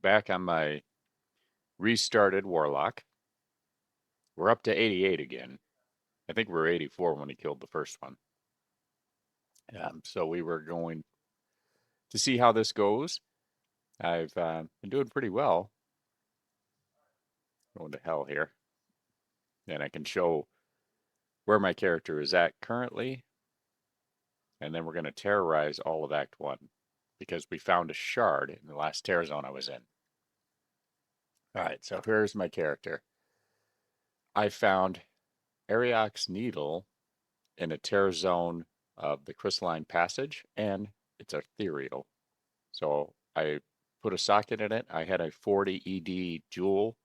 back on my restarted warlock. We're up to 88 again. I think we were 84 when he killed the first one. So we were going to see how this goes. I've been doing pretty well. Going to hell here. And I can show where my character is at currently. And then we're going to terrorize all of Act 1 because we found a shard in the last terror zone I was in. All right, so here's my character. I found Ariok's Needle in a terror zone of the Crystalline Passage, and it's ethereal. So I put a socket in it. I had a 40 ED jewel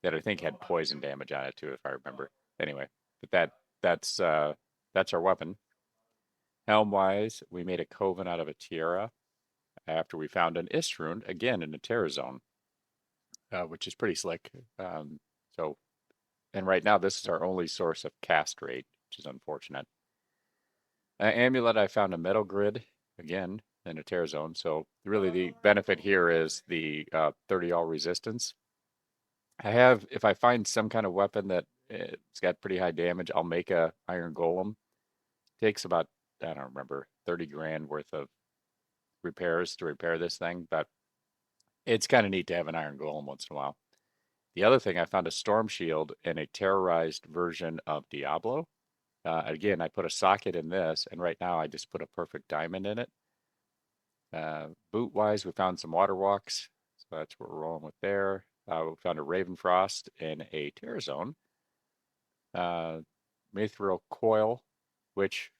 that I think had poison damage on it too, if I remember. Anyway, but that's our weapon. Helm wise, we made a coven out of a tiara after we found an Istrund again in a terror zone, which is pretty slick. So, and right now this is our only source of cast rate, which is unfortunate. Amulet, I found a metal grid again in a terror zone. So really, the benefit here is the 30 all resistance. If I find some kind of weapon that it's got pretty high damage, I'll make a iron golem. Takes about, I don't remember, 30 grand worth of repairs to repair this thing, but it's kind of neat to have an iron golem once in a while. The other thing, I found a storm shield in a terrorized version of Diablo. Again, I put a socket in this, and right now I just put a perfect diamond in it. Boot wise, we found some water walks, so that's what we're rolling with there. We found a Ravenfrost in a terror zone. Mithril coil, which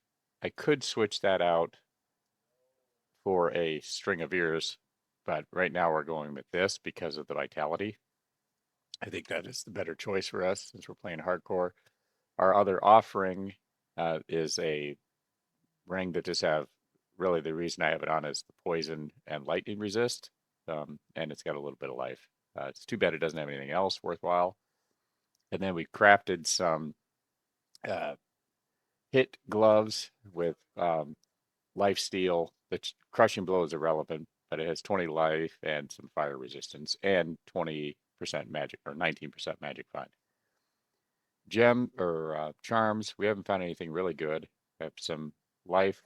I could switch that out for a string of ears, but right now we're going with this because of the vitality. I think that is the better choice for us since we're playing hardcore. Our other offering is a ring that just have really the reason I have it on is the poison and lightning resist, and it's got a little bit of life. It's too bad it doesn't have anything else worthwhile. And then we crafted some uh, hit gloves with life steal. The crushing blow is irrelevant, but it has 20 life and some fire resistance and 20% magic or 19% magic find. Gem or charms, we haven't found anything really good. We have some life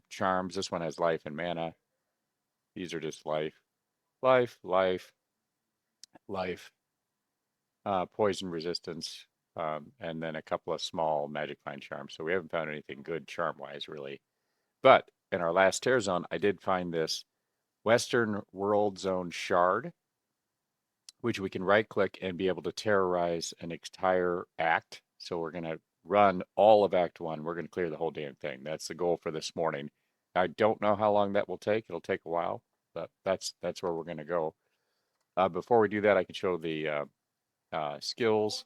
charms. This one has life and mana. These are just life, life, life, life, poison resistance, and then a couple of small magic find charms. So we haven't found anything good charm wise, really. But in our last tear zone, I did find this Western World Zone shard, which we can right click and be able to terrorize an entire act. So we're going to run all of Act 1. We're going to clear the whole damn thing. That's the goal for this morning. I don't know how long that will take. It'll take a while, but that's where we're going to go. Before we do that, I can show the skills.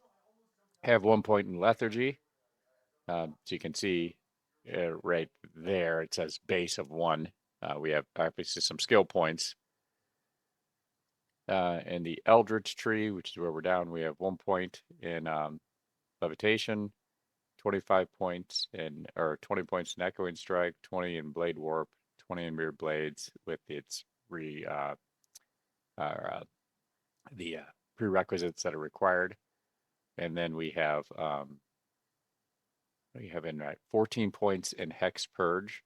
Have 1 point in lethargy. So you can see right there, it says base of 1. We have obviously some skill points. In the Eldritch tree, which is where we're down, we have 1 point in levitation, 25 points in, or 20 points in echoing strike, 20 in blade warp, 20 in mirror blades with its the prerequisites that are required. And then we have in 14 points in hex purge.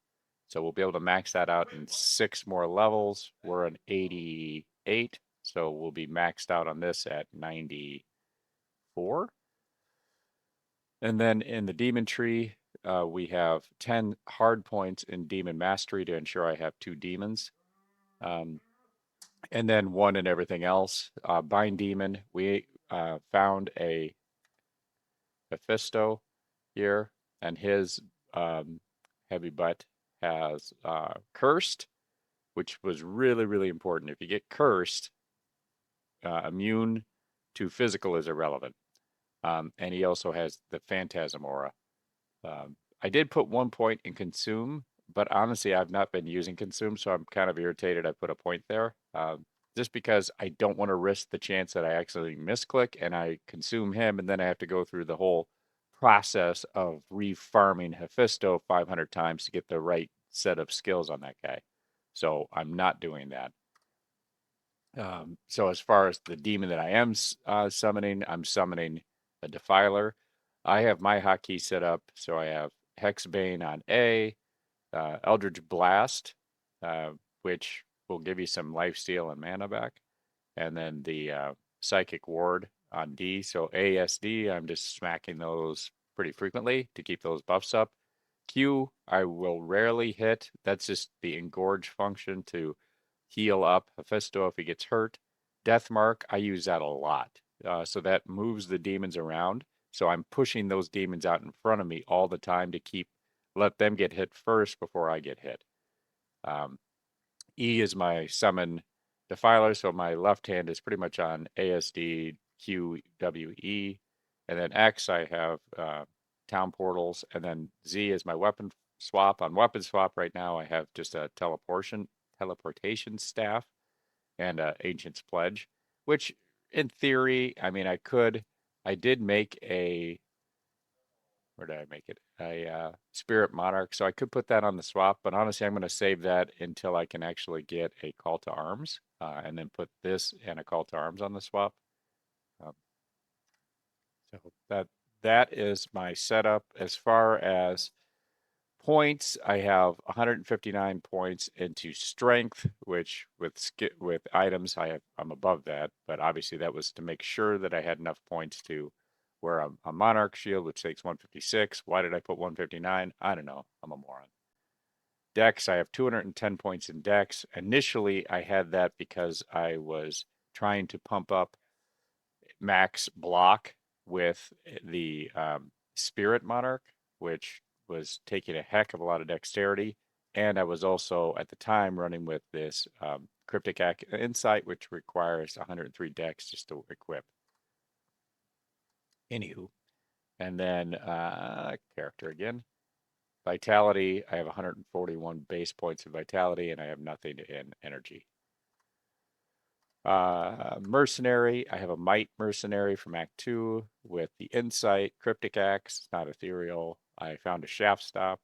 So we'll be able to max that out in 6 more levels. We're an 88. So we'll be maxed out on this at 94. And then in the demon tree, we have 10 hard points in demon mastery to ensure I have 2 demons. And then 1 in everything else. Bind demon, we found a Mephisto here, and his heavy butt has cursed, which was really, really important. If you get cursed, immune to physical is irrelevant. And he also has the Phantasm Aura. I did put 1 point in Consume, but honestly, I've not been using Consume, so I'm kind of irritated I put a point there. Just because I don't want to risk the chance that I accidentally misclick and I consume him, and then I have to go through the whole process of refarming Hephaestus 500 times to get the right set of skills on that guy. So I'm not doing that. So as far as the demon that I am summoning, I'm summoning a Defiler. I have my hotkey set up, so I have Hexbane on A, Eldritch Blast, uh, which will give you some lifesteal and mana back, and then the Psychic Ward on D. So ASD, I'm just smacking those pretty frequently to keep those buffs up. Q, I will rarely hit. That's just the engorge function to heal up Hephaestus if he gets hurt. Death Mark, I use that a lot. So that moves the demons around. So I'm pushing those demons out in front of me all the time to let them get hit first before I get hit. Um, E is my summon defiler, so my left hand is pretty much on ASD, Q, W, E. And then X, I have town portals. And then Z is my weapon swap. On weapon swap right now, I have just a teleportation staff and Ancient's Pledge, which in theory, I mean, I did make where did I make it? A Spirit Monarch. So I could put that on the swap, but honestly, I'm going to save that until I can actually get a Call to Arms, and then put this and a Call to Arms on the swap. Um, so that is my setup. As far as points, I have 159 points into strength, which with items I'm above that, but obviously that was to make sure that I had enough points to wear a monarch shield, which takes 156. Why did I put 159? I don't know. I'm a moron. Dex, I have 210 points in Dex. Initially, I had that because I was trying to pump up max block with the Spirit Monarch, which was taking a heck of a lot of dexterity. And I was also at the time running with this Cryptic Insight, which requires 103 dex just to equip. Anywho, and then character again. Vitality, I have 141 base points of vitality, and I have nothing in energy. Mercenary, I have a Might Mercenary from Act 2 with the Insight, Cryptic Axe, not ethereal. I found a Shaft Stop,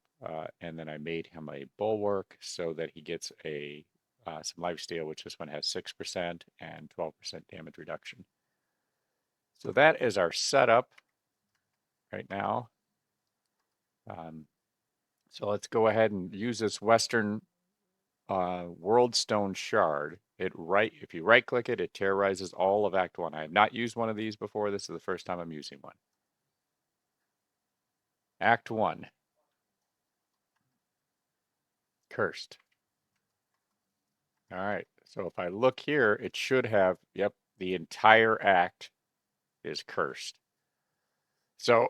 and then I made him a Bulwark so that he gets some lifesteal, which this one has 6% and 12% damage reduction. So that is our setup right now. So let's go ahead and use this Western World Stone Shard. If you right click it, it terrorizes all of Act 1. I have not used one of these before. This is the first time I'm using one. Act 1. Cursed. All right. So if I look here, it should have, yep, the entire act is cursed. So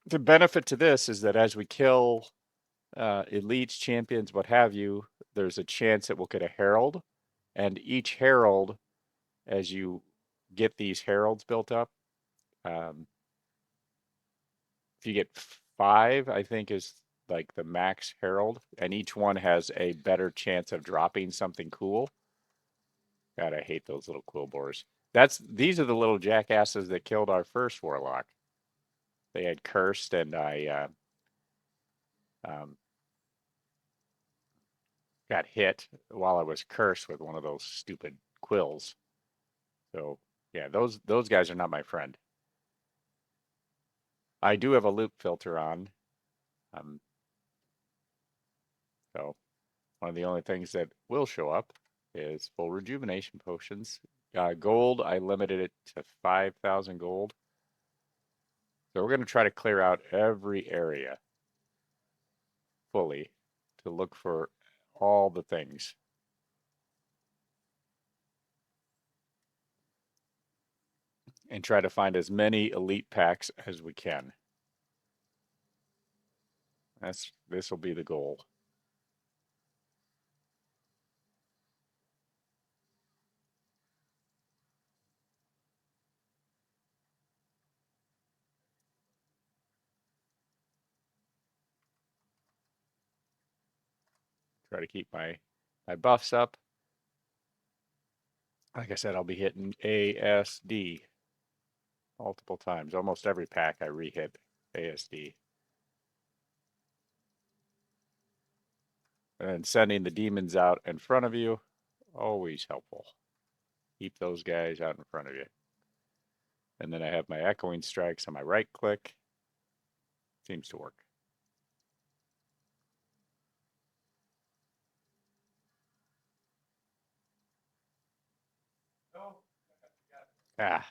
the benefit to this is that as we kill elites, champions, what have you, there's a chance that we'll get a herald. And each herald, as you get these heralds built up, um, if you get 5, I think is like the max herald, and each one has a better chance of dropping something cool. God, I hate those little quill boars. These are the little jackasses that killed our first warlock. They had cursed, and I um, got hit while I was cursed with one of those stupid quills. So yeah, those guys are not my friend. I do have a loop filter on, um, so one of the only things that will show up is full rejuvenation potions. Gold, I limited it to 5,000 gold. So we're going to try to clear out every area fully to look for all the things. And try to find as many elite packs as we can. This will be the goal. Try to keep my buffs up. Like I said, I'll be hitting ASD multiple times. Almost every pack I re-hit ASD. And sending the demons out in front of you, always helpful. Keep those guys out in front of you. And then I have my echoing strikes on my right click. Seems to work. Ah,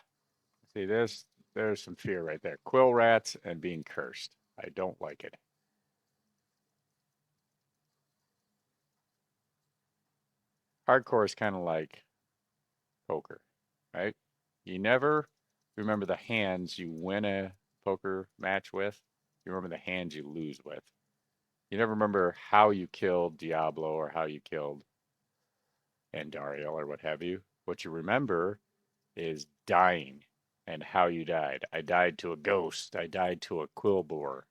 see, there's some fear right there. Quill rats and being cursed. I don't like it. Hardcore is kind of like poker, right? You never remember the hands you win a poker match with. You remember the hands you lose with. You never remember how you killed Diablo or how you killed Andariel or what have you. What you remember is dying and how you died. I died to a ghost. I died to a quill boar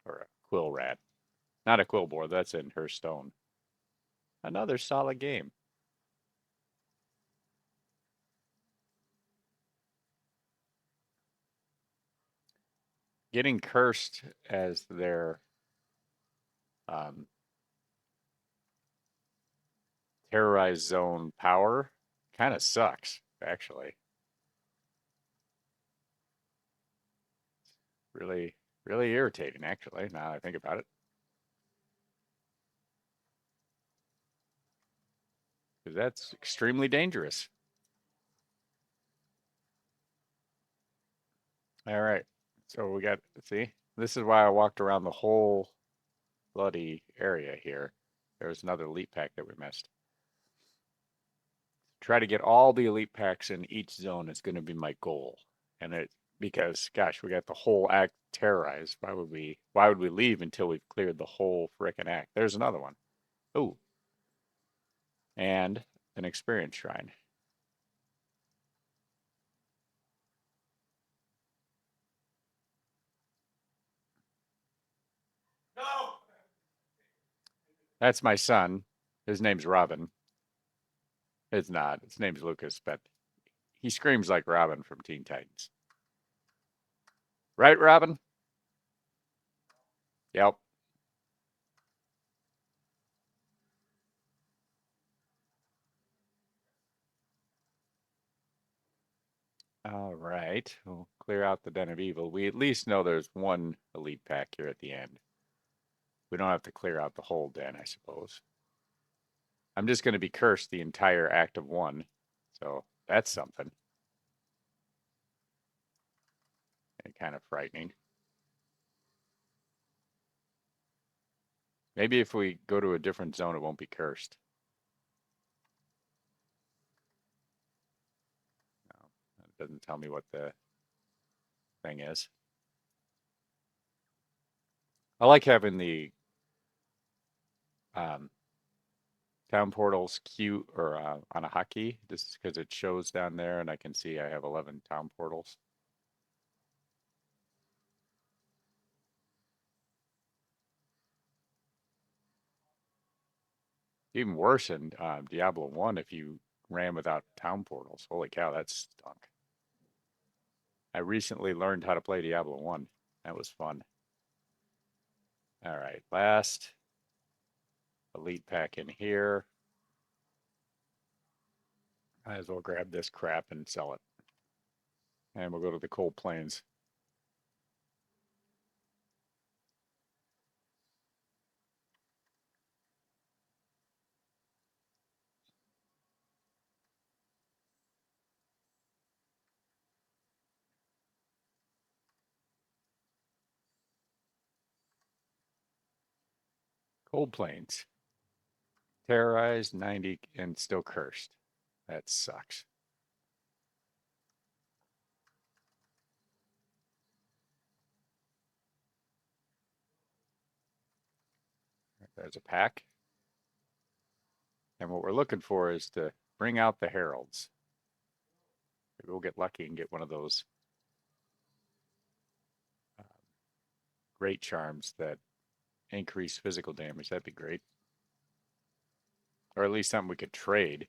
or a quill rat. Not a quill boar, that's in Hearthstone. Another solid game. Getting cursed as their um, terrorized zone power kind of sucks, actually. Really, really irritating, actually, now that I think about it. Because that's extremely dangerous. All right. So we got, see, this is why I walked around the whole bloody area here. There's another elite pack that we missed. Try to get all the elite packs in each zone is going to be my goal. And it, because gosh, we got the whole act terrorized. Why would we leave until we've cleared the whole frickin' act? There's another one. Ooh, and an experience shrine. That's my son. His name's Robin. It's not. His name's Lucas, but he screams like Robin from Teen Titans. Right, Robin? Yep. All right. We'll clear out the Den of Evil. We at least know there's one elite pack here at the end. We don't have to clear out the whole den, I suppose. I'm just going to be cursed the entire act of one. So that's something. And kind of frightening. Maybe if we go to a different zone, it won't be cursed. No, it doesn't tell me what the thing is. I like having the um, town portals cute or on a hotkey, just because it shows down there and I can see I have 11 town portals. Even worse in Diablo 1 if you ran without town portals. Holy cow, that stunk. I recently learned how to play Diablo 1. That was fun. All right, last elite pack in here. Might as well grab this crap and sell it. And we'll go to the cold plains. Cold plains. Terrorized, 90, and still cursed. That sucks. There's a pack. And what we're looking for is to bring out the heralds. Maybe we'll get lucky and get one of those uh, great charms that increase physical damage. That'd be great. Or at least something we could trade.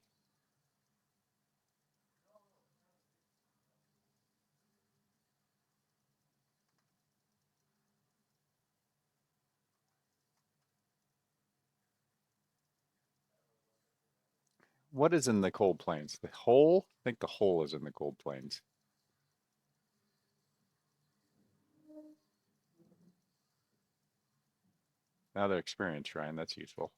What is in the cold plains? The hole? I think the hole is in the cold plains. Another experience shrine. That's useful.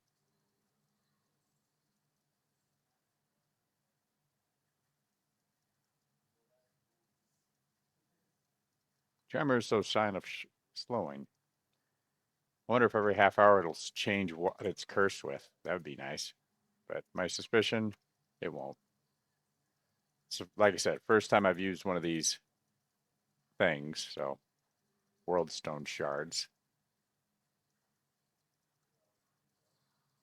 Tremor is so sign of slowing. I wonder if every half hour it'll change what it's cursed with. That would be nice. But my suspicion, it won't. So, like I said, first time I've used one of these things. So, world stone shards.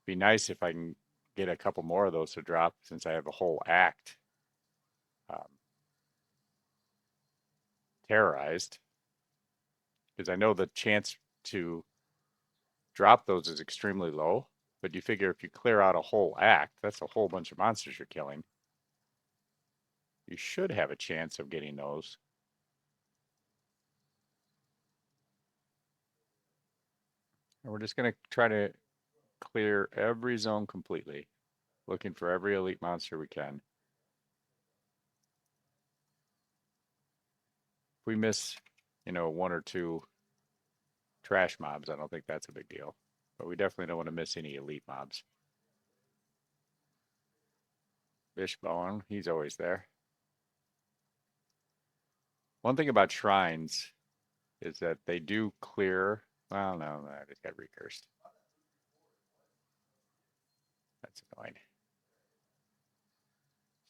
Be nice if I can get a couple more of those to drop since I have a whole act um, terrorized. Because I know the chance to drop those is extremely low. But you figure if you clear out a whole act, that's a whole bunch of monsters you're killing. You should have a chance of getting those. And we're just going to try to clear every zone completely, looking for every elite monster we can. If we miss, one or two trash mobs, I don't think that's a big deal. But we definitely don't want to miss any elite mobs. Fishbone, he's always there. One thing about shrines is that they do clear. Well, no, I just got recursed. That's annoying.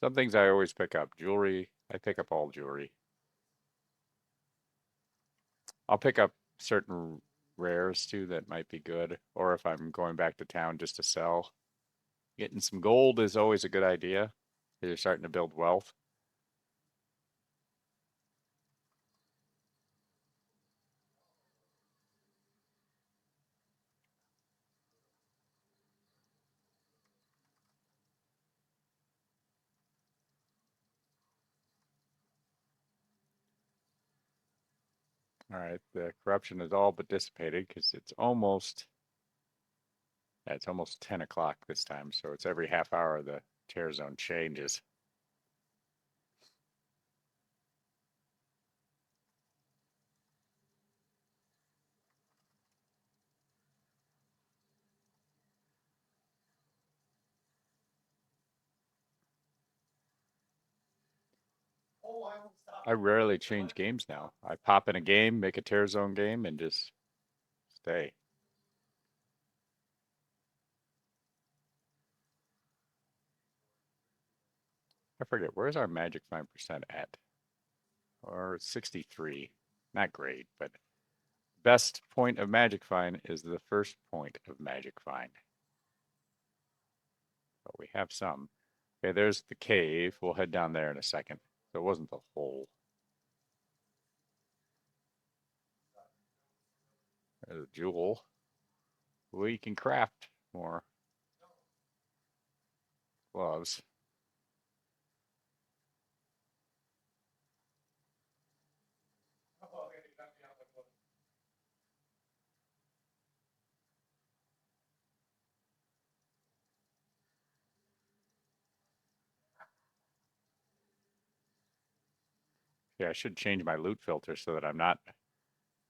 Some things I always pick up. Jewelry, I pick up all jewelry. I'll pick up certain rares too that might be good, or if I'm going back to town just to sell. Getting some gold is always a good idea. You're starting to build wealth. All right, the corruption is all but dissipated because it's almost 10 o'clock this time, so it's every half hour the tear zone changes. I rarely change games now. I pop in a game, make a tear zone game, and just stay. I forget, where's our magic find percent at? Or 63. Not great, but best point of magic find is the first point of magic find. But we have some. Okay, there's the cave. We'll head down there in a second. So it wasn't the hole. There's a jewel. We can craft more gloves. Yeah, I should change my loot filter so that I'm not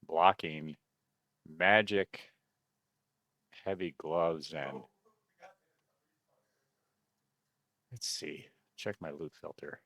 blocking magic heavy gloves and let's see. Check my loot filter.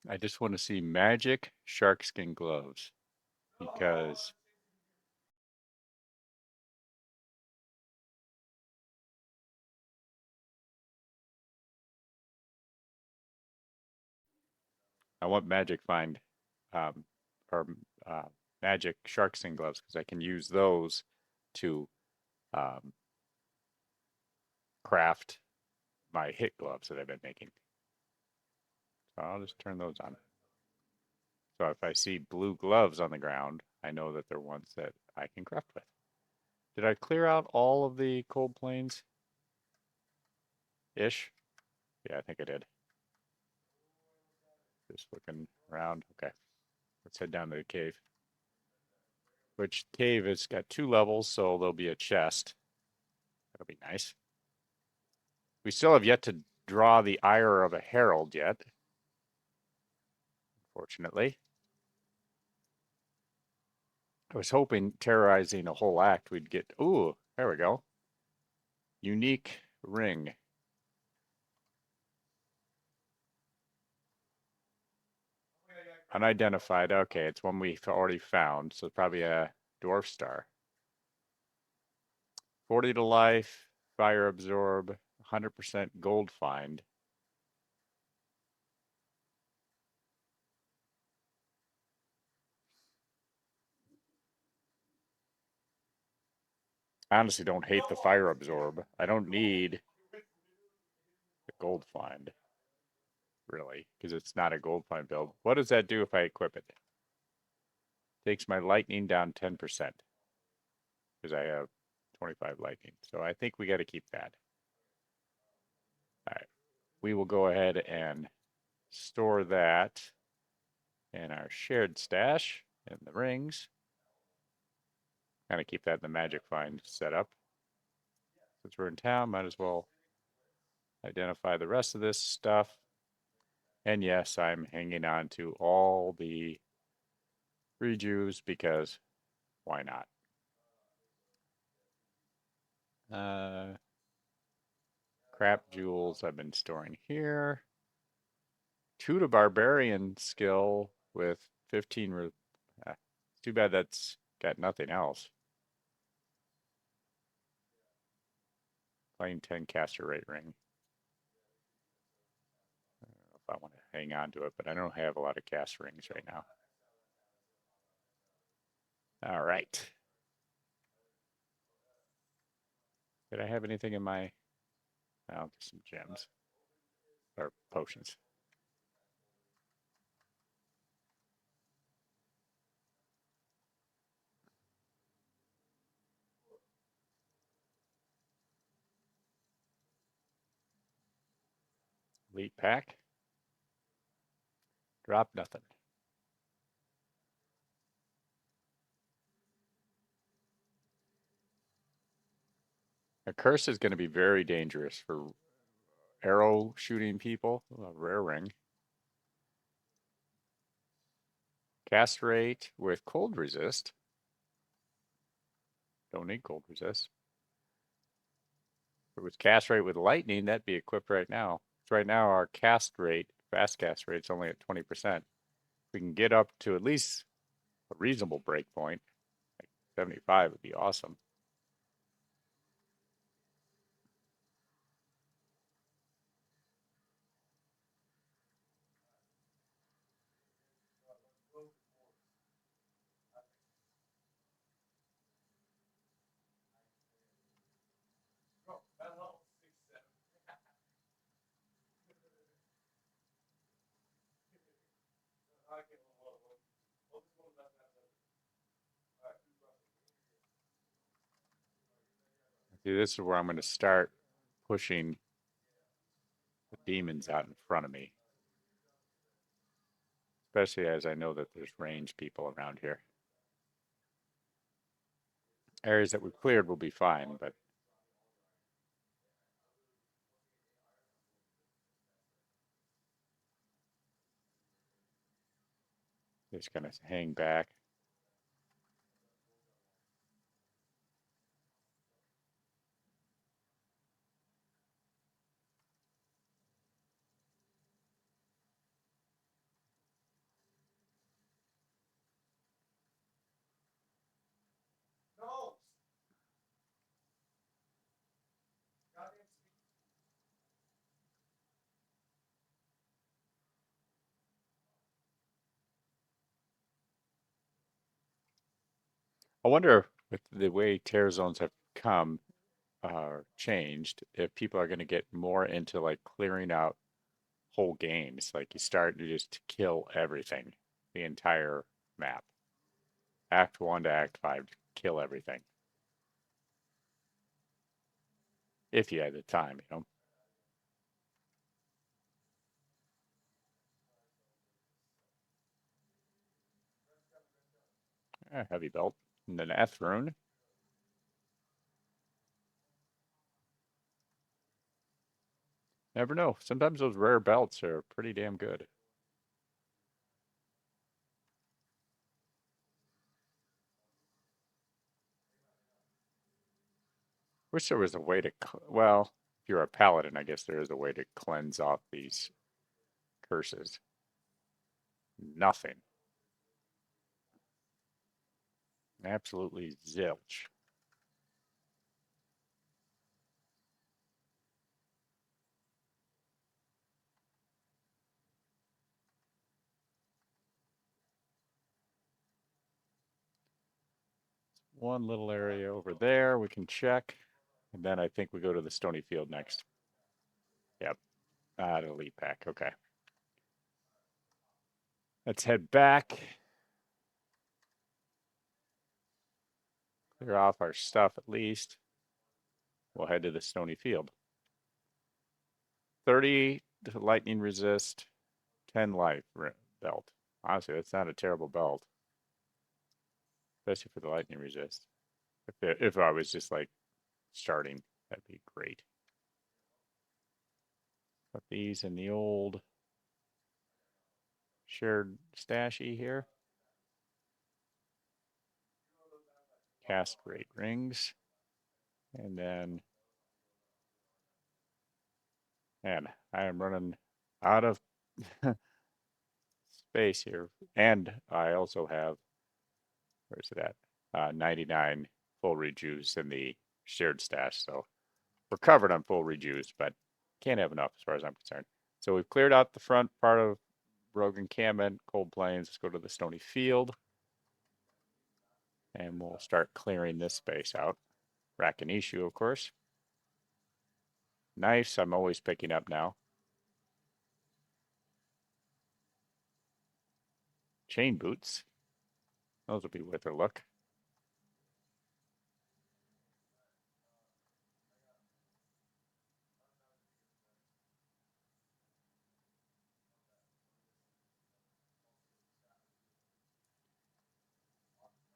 I just want to see magic shark skin gloves because I want magic find um, or uh, magic shark skin gloves because I can use those to um, craft my hit gloves that I've been making. So I'll just turn those on. So if I see blue gloves on the ground, I know that they're ones that I can craft with. Did I clear out all of the cold plains? Ish? Yeah, I think I did. Just looking around. Okay, let's head down to the cave. Which cave has got 2 levels, so there'll be a chest. That'll be nice. We still have yet to draw the ire of a herald yet, fortunately. I was hoping terrorizing a whole act we'd get. Ooh, there we go. Unique ring. Unidentified. Okay, it's one we've already found, so it's probably a dwarf star. 40 to life, fire absorb, 100% gold find. I honestly don't hate the fire absorb. I don't need the gold find, really, because it's not a gold find build. What does that do if I equip it? Takes my lightning down 10% because I have 25 lightning. So I think we got to keep that. All right. We will go ahead and store that in our shared stash in the rings. Kind of keep that in the magic find setup. Since we're in town, might as well identify the rest of this stuff. And yes, I'm hanging on to all the free Jews because why not? Crap jewels I've been storing here. 2 to barbarian skill with 15. It's too bad that's got nothing else. Playing 10 caster rate ring. I don't know if I want to hang on to it, but I don't have a lot of cast rings right now. All right. Did I have anything in my... Oh, just some gems. Or potions. Elite pack. Drop nothing. A curse is going to be very dangerous for arrow shooting people. A rare ring. Cast rate with cold resist. Don't need cold resist. If it was cast rate with lightning, that'd be equipped right now. So right now our cast rate, fast cast rate, is only at 20%. We can get up to at least a reasonable breakpoint. Like 75 would be awesome. See, this is where I'm going to start pushing the demons out in front of me. Especially as I know that there's range people around here. Areas that we've cleared will be fine, but just going to hang back. I wonder with the way tear zones have come changed, if people are going to get more into like clearing out whole games. Like you start to just kill everything, the entire map. Act 1 to Act 5, kill everything. If you had the time, you know. Heavy belt. And then F rune. Never know. Sometimes those rare belts are pretty damn good. Wish there was a way to, well, if you're a paladin, I guess there is a way to cleanse off these curses. Nothing. Absolutely zilch. One little area over there we can check. And then I think we go to the stony field next. Yep. The elite pack. Okay. Let's head back. Clear off our stuff at least. We'll head to the stony field. 30 to lightning resist, 10 life belt. Honestly, that's not a terrible belt, especially for the lightning resist. If I was just like starting, that'd be great. Put these in the old shared stashy here. Cast great rings. And then, man, I am running out of space here. And I also have, where's it at? 99 full rejuice in the shared stash. So we're covered on full rejuice, but can't have enough as far as I'm concerned. So we've cleared out the front part of Rogue Encampment, Cold Plains. Let's go to the Stony Field. And we'll start clearing this space out. Rakinishu, of course. Knives, I'm always picking up now. Chain boots. Those will be worth a look.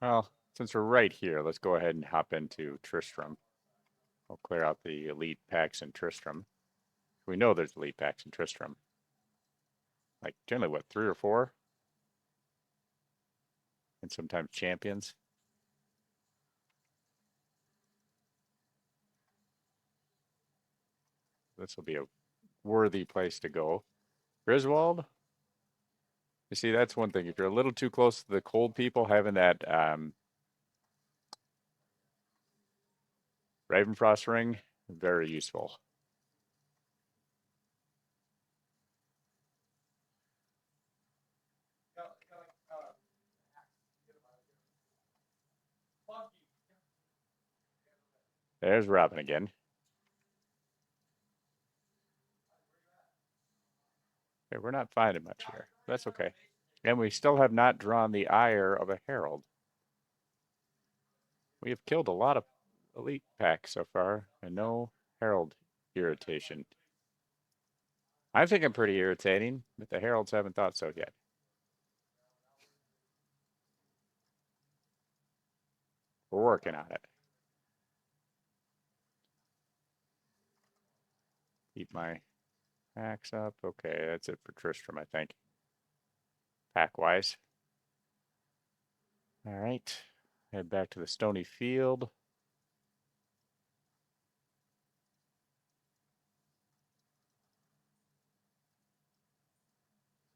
Well, since we're right here, let's go ahead and hop into Tristram. We'll clear out the elite packs in Tristram. We know there's elite packs in Tristram. Like generally, what, 3 or 4? And sometimes champions. This will be a worthy place to go. Griswold. You see, that's one thing. If you're a little too close to the cold people, having that Ravenfrost ring, very useful. There's Robin again. Okay, we're not finding much here. That's okay. And we still have not drawn the ire of a herald. We have killed a lot of elite packs so far, and no herald irritation. I think I'm pretty irritating, but the heralds haven't thought so yet. We're working on it. Keep my packs up. Okay, that's it for Tristram, I think. Pack-wise. All right. Head back to the stony field.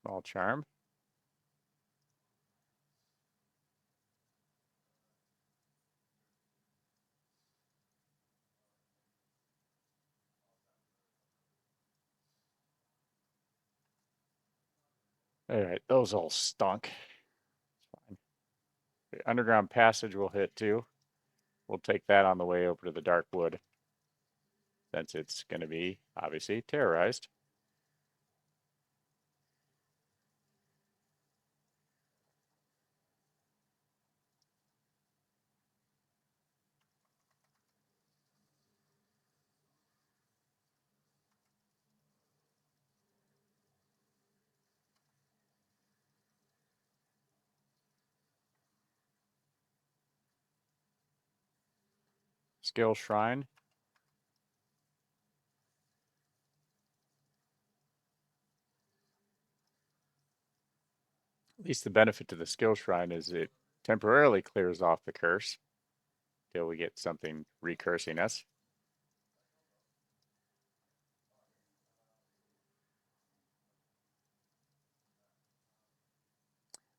Small charm. All right, those all stunk. Fine. The underground passage will hit too. We'll take that on the way over to the dark wood, since it's going to be obviously terrorized. skill shrine. At least the benefit to the skill shrine is it temporarily clears off the curse till we get something recursing us.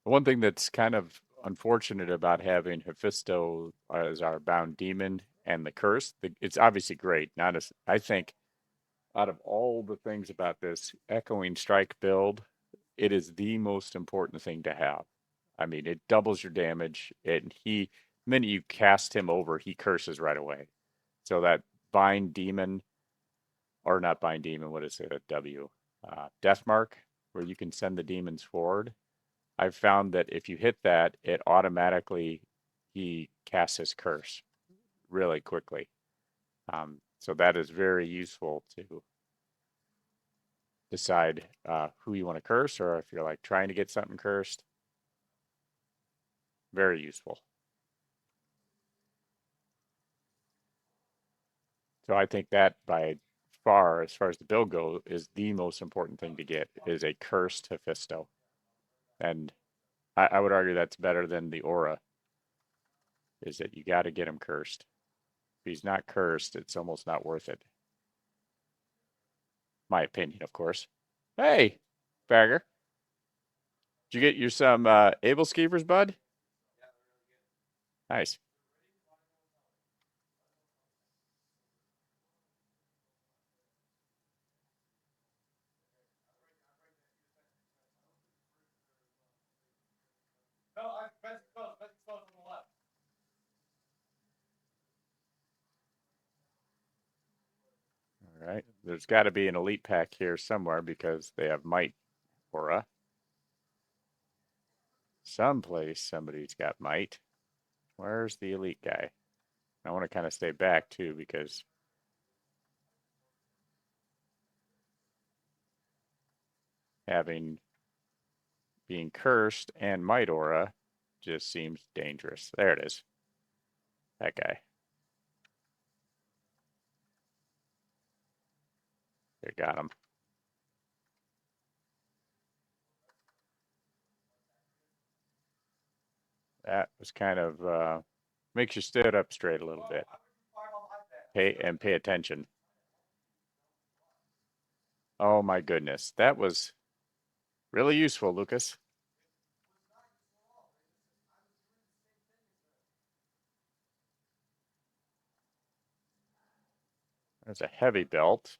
One thing that's kind of unfortunate about having Hephisto as our bound demon and the curse, it's obviously great. Not as I think out of all the things about this echoing strike build, it is the most important thing to have. I mean, it doubles your damage, and the minute you cast him over, he curses right away. So that bind demon, or not bind demon, what is it? A W, death mark, where you can send the demons forward. I've found that if you hit that, it automatically he casts his curse really quickly. So that is very useful to decide who you want to curse, or if you're like trying to get something cursed. Very useful. So I think that by far, as far as the build goes, is the most important thing to get is a cursed Hephisto. And I would argue that's better than the aura, is that you got to get him cursed. If he's not cursed, it's almost not worth it. My opinion, of course. Hey, Bagger, did you get your some able skeevers, bud? Nice. All right. There's got to be an elite pack here somewhere because they have might aura. Someplace somebody's got might. Where's the elite guy? I want to kind of stay back too because having being cursed and might aura just seems dangerous. There it is. That guy. They got him. That was kind of makes you stand up straight a little bit. Pay attention. Oh my goodness. That was really useful, Lucas. There's a heavy belt.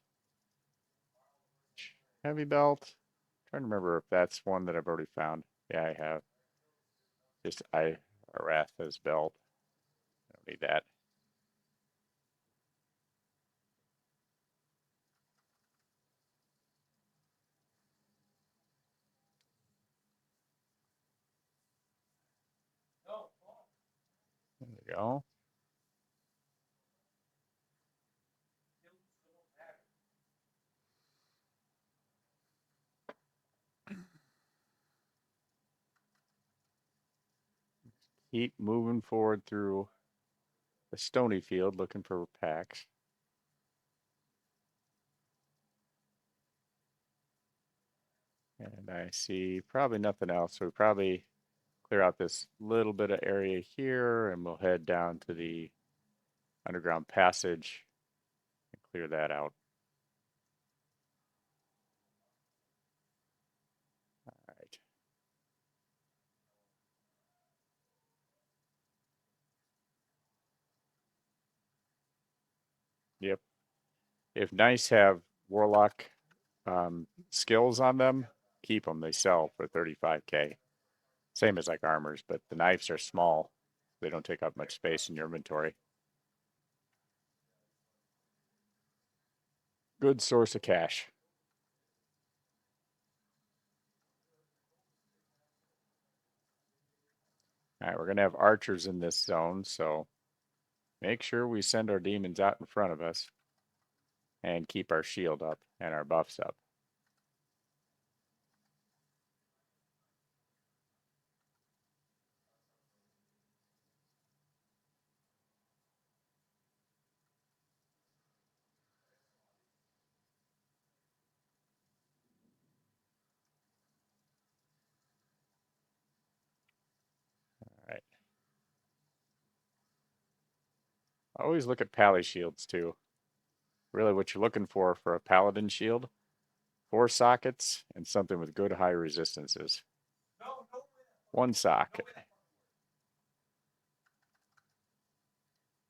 Heavy belt. I'm trying to remember if that's one that I've already found. Yeah, I have. Just I Aratha's belt. I don't need that. There we go. Keep moving forward through the stony field looking for packs. And I see probably nothing else. So we probably clear out this little bit of area here and we'll head down to the underground passage and clear that out. All right. Yep. If nice have warlock skills on them, keep them. They sell for 35K. Same as like armors, but the knives are small. They don't take up much space in your inventory. Good source of cash. All right, we're going to have archers in this zone, so make sure we send our demons out in front of us and keep our shield up and our buffs up. Always look at pally shields too. Really what you're looking for a paladin shield, 4 sockets, and something with good high resistances. 1 socket.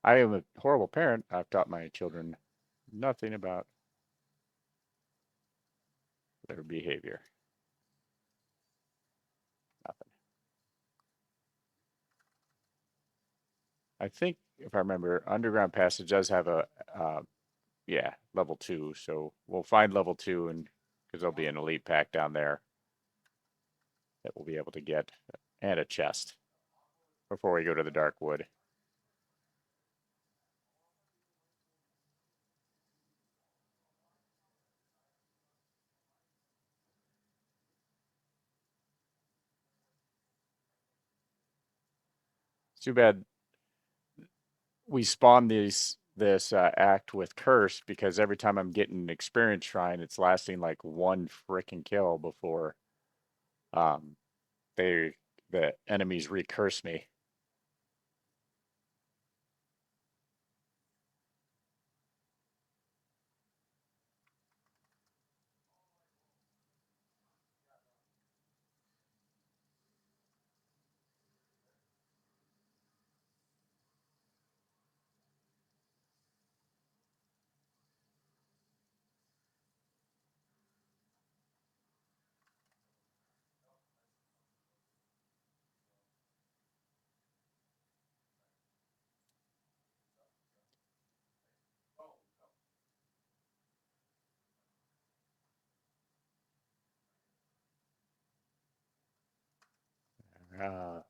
I am a horrible parent. I've taught my children nothing about their behavior. Nothing. I think, if I remember, Underground Passage does have a, yeah, level 2. So we'll find level 2, and because there'll be an elite pack down there that we'll be able to get, and a chest before we go to the Dark Wood. It's too bad we spawned this act with curse, because every time I'm getting an experience shrine, it's lasting like 1 freaking kill before um they the enemies recurse me.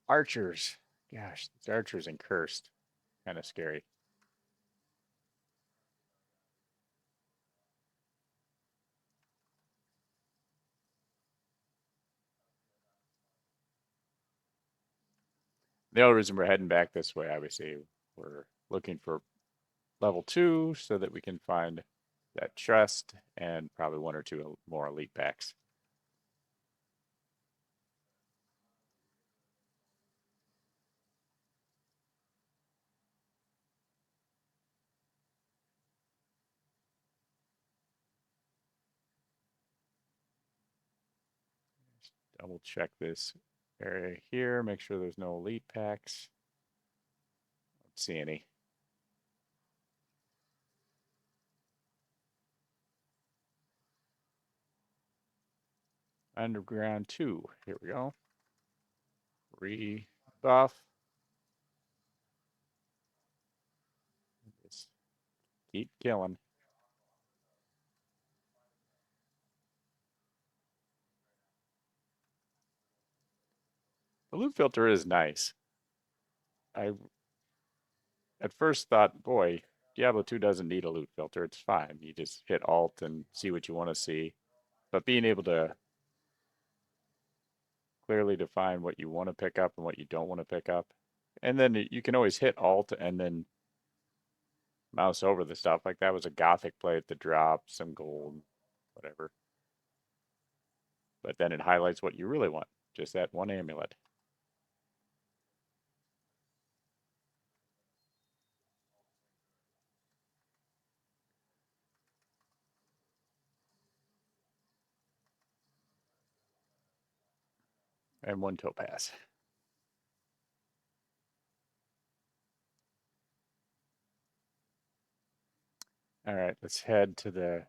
Archers. Gosh, these archers and cursed. Kind of scary. The only reason we're heading back this way, obviously, we're looking for level 2 so that we can find that chest and probably 1 or 2 more elite packs. Double check this area here, make sure there's no elite packs. Don't see any. Underground 2. Here we go. Rebuff. Just keep killing. The loot filter is nice. I at first thought, boy, Diablo 2 doesn't need a loot filter. It's fine. You just hit Alt and see what you want to see. But being able to clearly define what you want to pick up and what you don't want to pick up, and then you can always hit Alt and then mouse over the stuff. Like that was a Gothic plate that dropped some gold, whatever. But then it highlights what you really want. Just that one amulet. And 1 topaz. All right, let's head to the.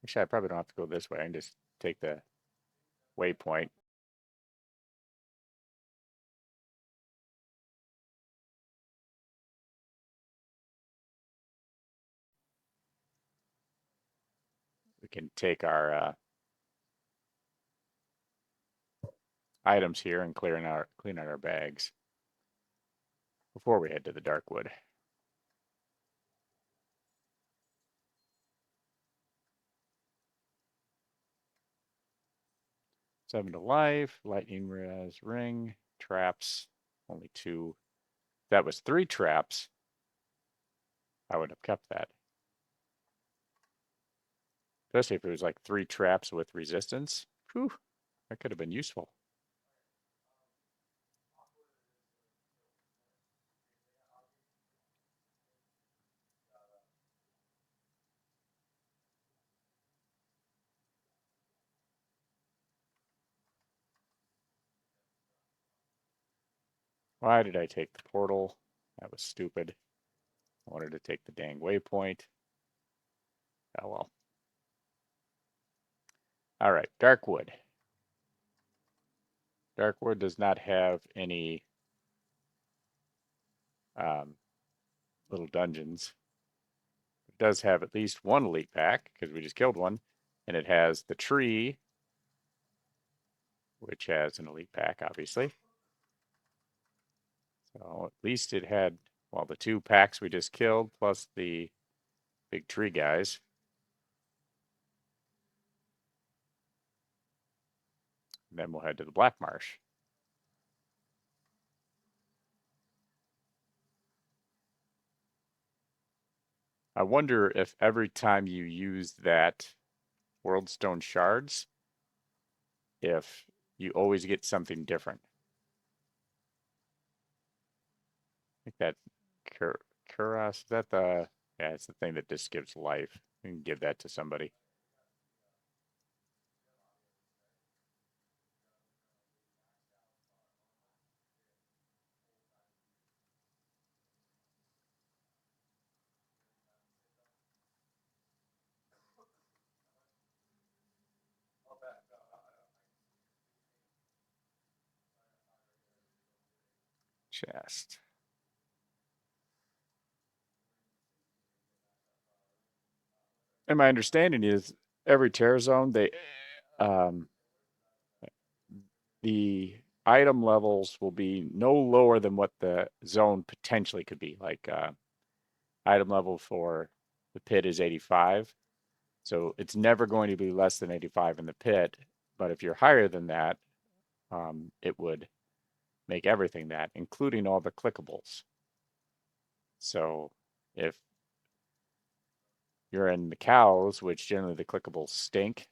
Actually, I probably don't have to go this way. I can just take the waypoint. We can take our items here and clean out our bags before we head to the Darkwood. 7 to life, lightning res ring, traps, only 2. If that was 3 traps, I would have kept that. Especially if it was like 3 traps with resistance. Whew, that could have been useful. Why did I take the portal? That was stupid. I wanted to take the dang waypoint. Oh well. All right, Darkwood. Darkwood does not have any um, little dungeons. It does have at least one elite pack because we just killed one, and it has the tree, which has an elite pack, obviously. So at least it had, well, the two packs we just killed plus the big tree guys. And then we'll head to the Black Marsh. I wonder if every time you use that Worldstone shards, if you always get something different. Like that Kuras, is that the, yeah, it's the thing that just gives life. You can give that to somebody. Chest. And my understanding is every Terror Zone, um, the item levels will be no lower than what the zone potentially could be. Like item level for the pit is 85. So it's never going to be less than 85 in the pit. But if you're higher than that, it would make everything that, including all the clickables. So if you're in the cows, which generally the clickables stink,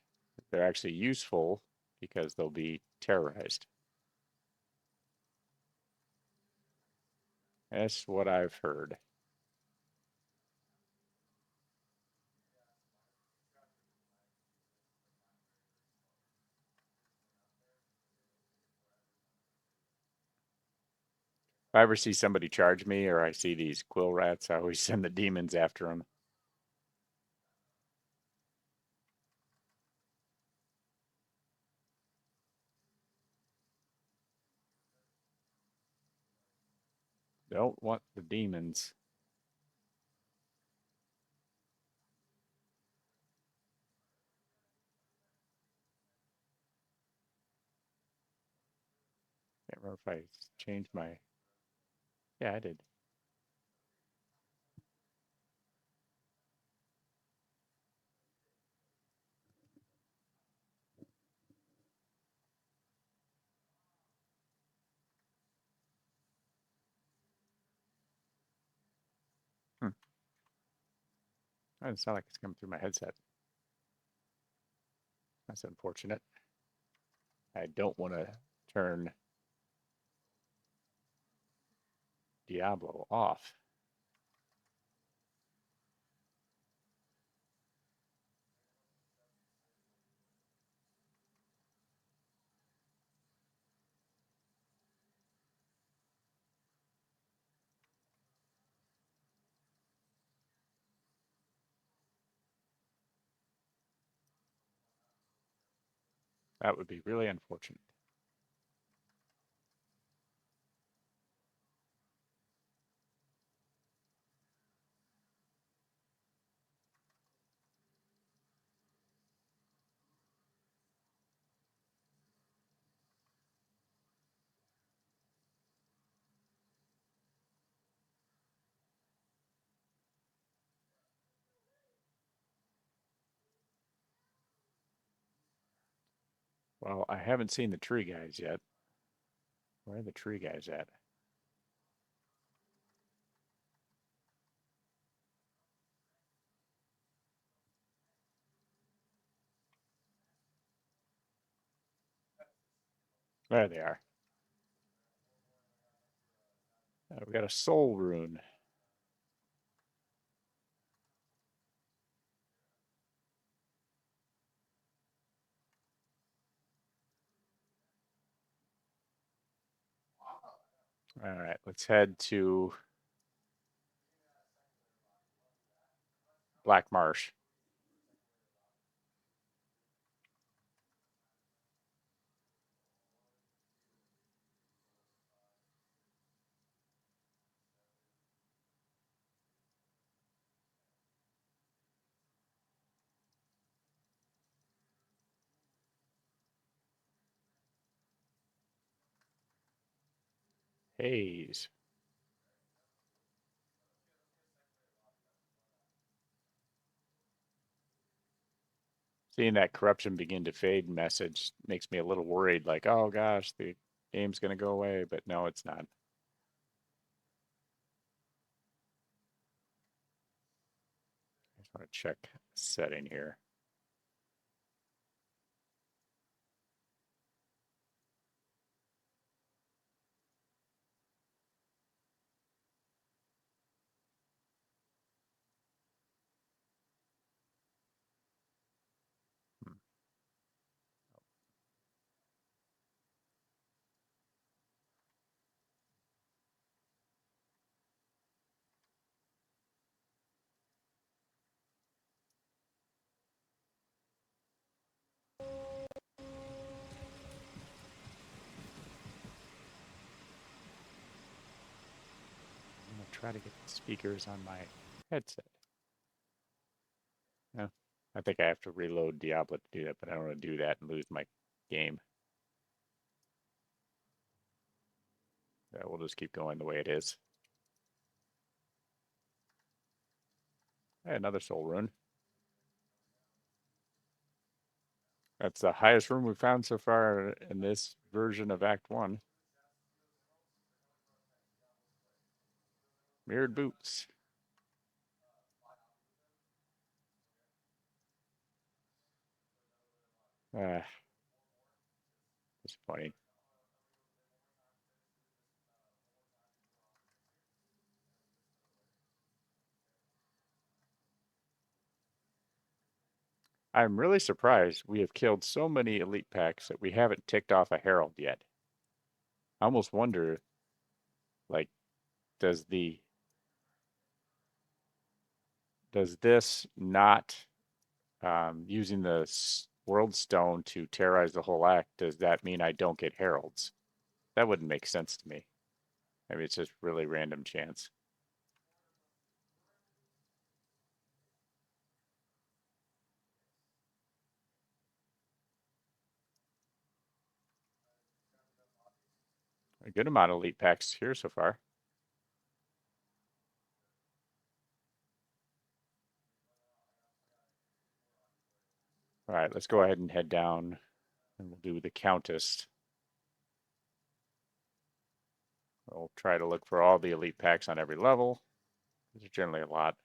they're actually useful because they'll be terrorized. That's what I've heard. If I ever see somebody charge me or I see these quill rats, I always send the demons after them. Don't want the demons. Can't remember if I changed my. Yeah, I did. Hmm. It's not like it's coming through my headset. That's unfortunate. I don't want to turn Diablo off. That would be really unfortunate. Well, I haven't seen the tree guys yet. Where are the tree guys at? There they are. We got a soul rune. All right, let's head to Black Marsh. Haze. Seeing that corruption begin to fade message makes me a little worried, like, oh gosh, the game's going to go away, but no, it's not. I just want to check setting here. Hmm. I'm going to try to get the speakers on my headset. No, I think I have to reload Diablo to do that, but I don't want to do that and lose my game. Yeah, we'll just keep going the way it is. Hey, another soul rune. That's the highest rune we've found so far in this version of Act 1. Mirrored boots. Ah, disappointing. I'm really surprised we have killed so many elite packs that we haven't ticked off a herald yet. I almost wonder, like, does the does this not using the world stone to terrorize the whole act? Does that mean I don't get heralds? That wouldn't make sense to me. Maybe it's just really random chance. A good amount of elite packs here so far. All right, let's go ahead and head down and we'll do the Countess. We'll try to look for all the elite packs on every level. There's generally a lot.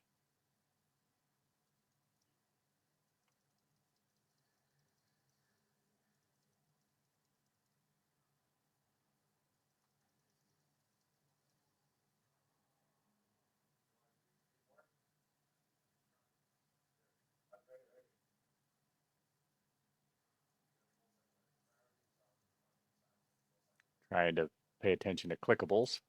Trying to pay attention to clickables.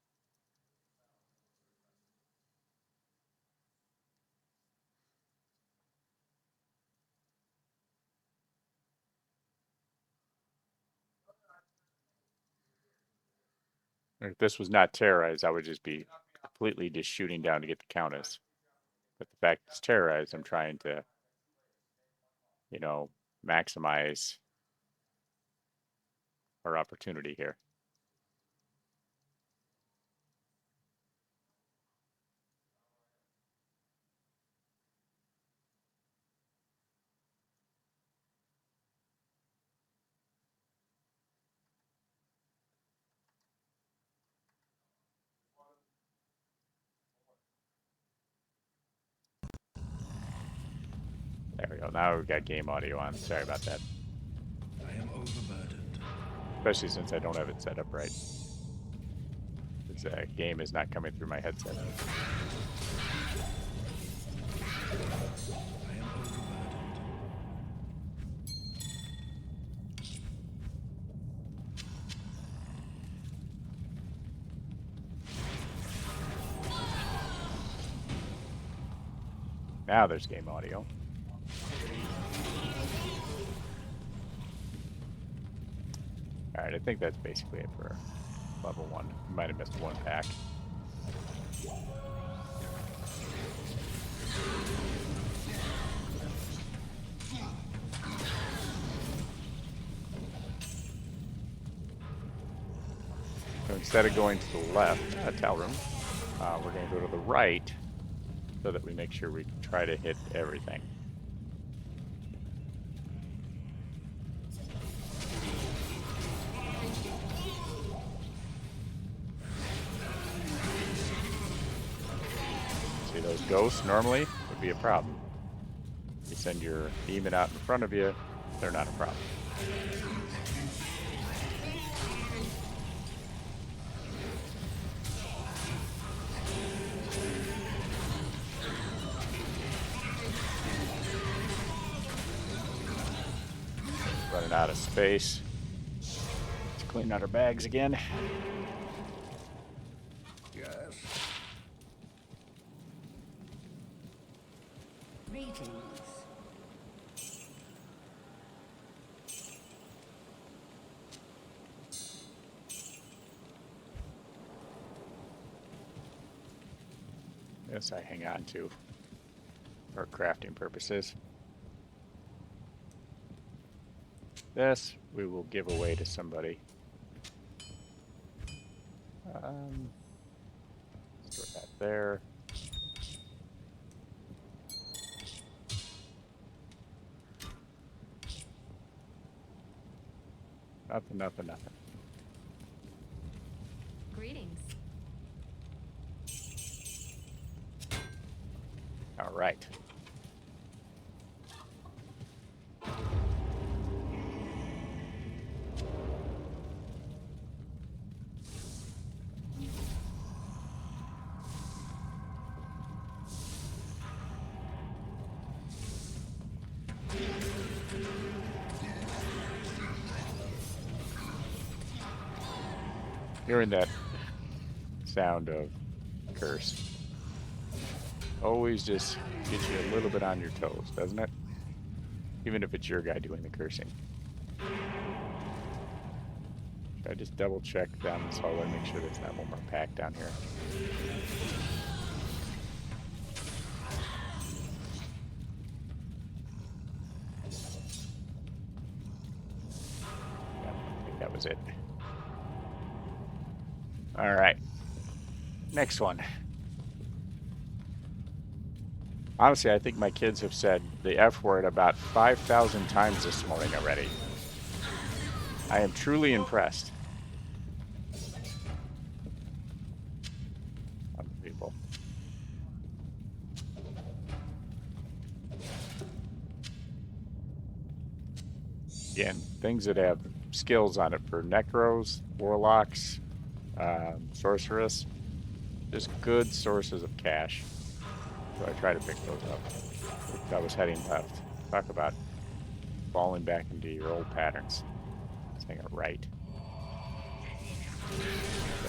If this was not terrorized, I would just be completely just shooting down to get the Countess. But the fact it's terrorized, I'm trying to, maximize our opportunity here. There we go. Now we've got game audio on. Sorry about that. I am overburdened. Especially since I don't have it set up right. This game is not coming through my headset. I am overburdened. Now there's game audio. Alright, I think that's basically it for level 1. Might have missed one pack. So instead of going to the left, towel room, we're going to go to the right so that we make sure we try to hit everything. See, those ghosts normally would be a problem. You send your demon out in front of you, they're not a problem. Running out of space. Let's clean out our bags again. Yes. Greetings. This I hang on to for crafting purposes. This we will give away to somebody. Store that there. Nothing. Greetings. All right. Hearing that sound of curse always just gets you a little bit on your toes, doesn't it? Even if it's your guy doing the cursing. Should I just double check down this hallway, make sure there's not one more pack down here? Yeah, I think that was it. All right. Next one. Honestly, I think my kids have said the F word about 5,000 times this morning already. I am truly impressed. Unbelievable. Again, things that have skills on it for necros, warlocks, sorceress. Just good sources of cash. So I try to pick those up. If I was heading left. Talk about falling back into your old patterns. Saying it right.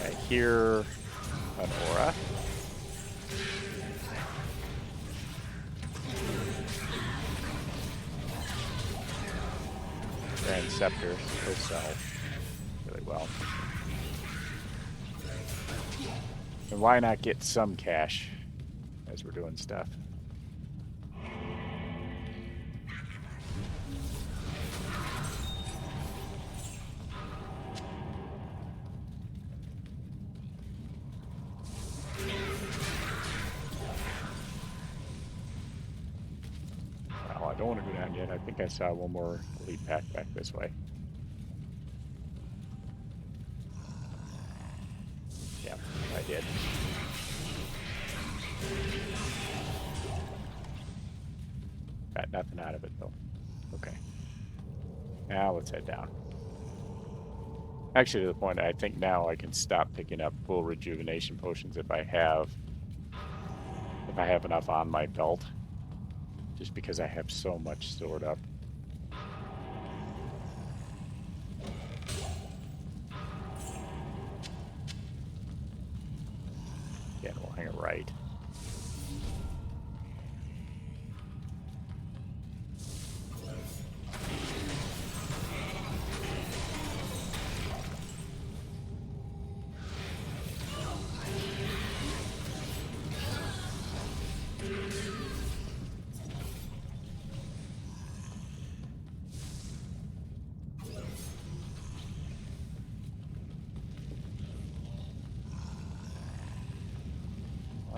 I hear an aura. Grand Scepter will sell really well. And why not get some cash as we're doing stuff? Well, I don't want to go down yet. I think I saw one more elite pack back this way. Yeah, I did. Got nothing out of it though. Okay. Now let's head down. Actually, to the point I think now I can stop picking up full rejuvenation potions if I have enough on my belt. Just because I have so much stored up. Again, we'll hang it right.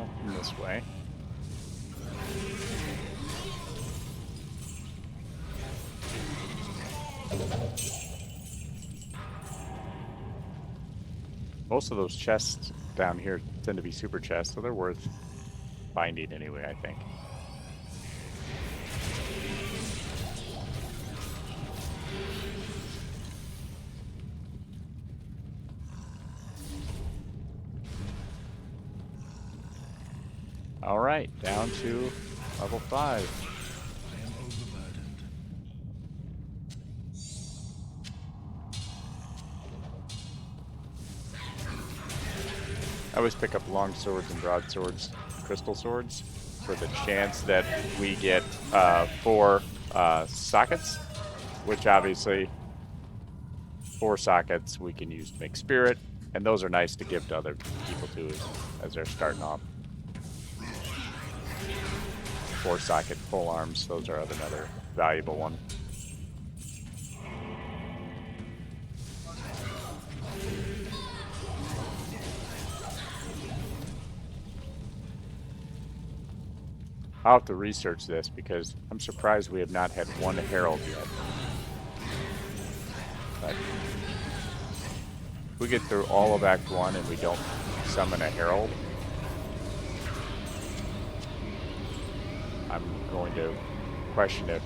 Nothing this way. Most of those chests down here tend to be super chests, so they're worth finding anyway, I think. All right, down to level 5. I am overburdened. I always pick up long swords and broadswords, crystal swords, for the chance that we get 4 sockets, which obviously 4 sockets we can use to make spirit, and those are nice to give to other people too as they're starting off. 4 socket full arms, those are another valuable one. I'll have to research this because I'm surprised we have not had one herald yet. But if we get through all of Act 1 and we don't summon a herald, I'm going to question if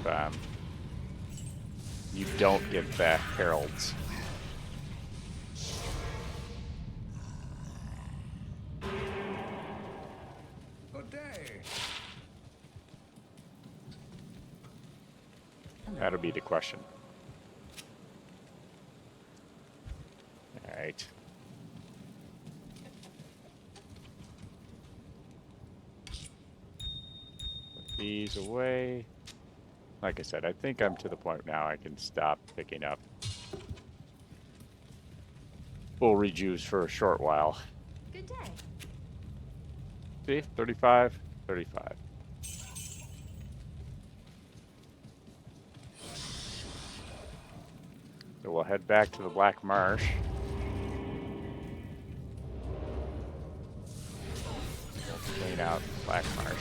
you don't get the heralds. Good day. That'll be the question. Alright. Put these away. Like I said, I think I'm to the point now I can stop picking up full rejuice for a short while. Good day. See? 35, 35. So we'll head back to the Black Marsh. We'll clean out Black Marsh.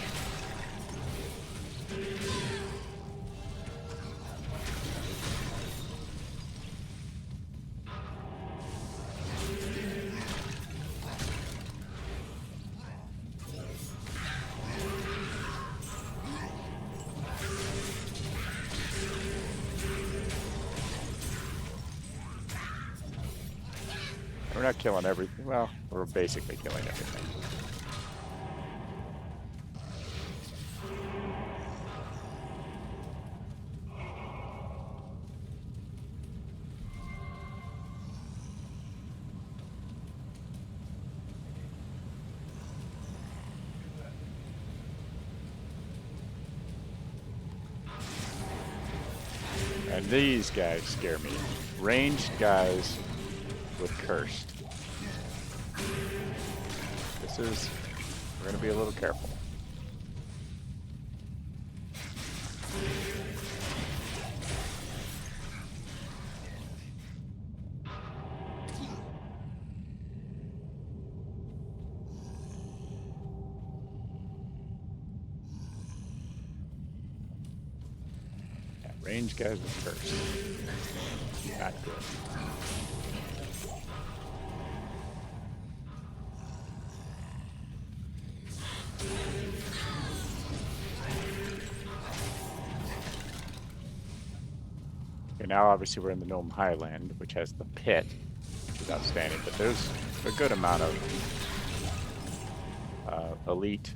We're not killing everything. Well, we're basically killing everything. And these guys scare me. Ranged guys with cursed. We're gonna be a little careful. Yeah, ranged guys with cursed. Not good. Okay, now obviously we're in the Gnome Highland, which has the pit, which is outstanding, but there's a good amount of elite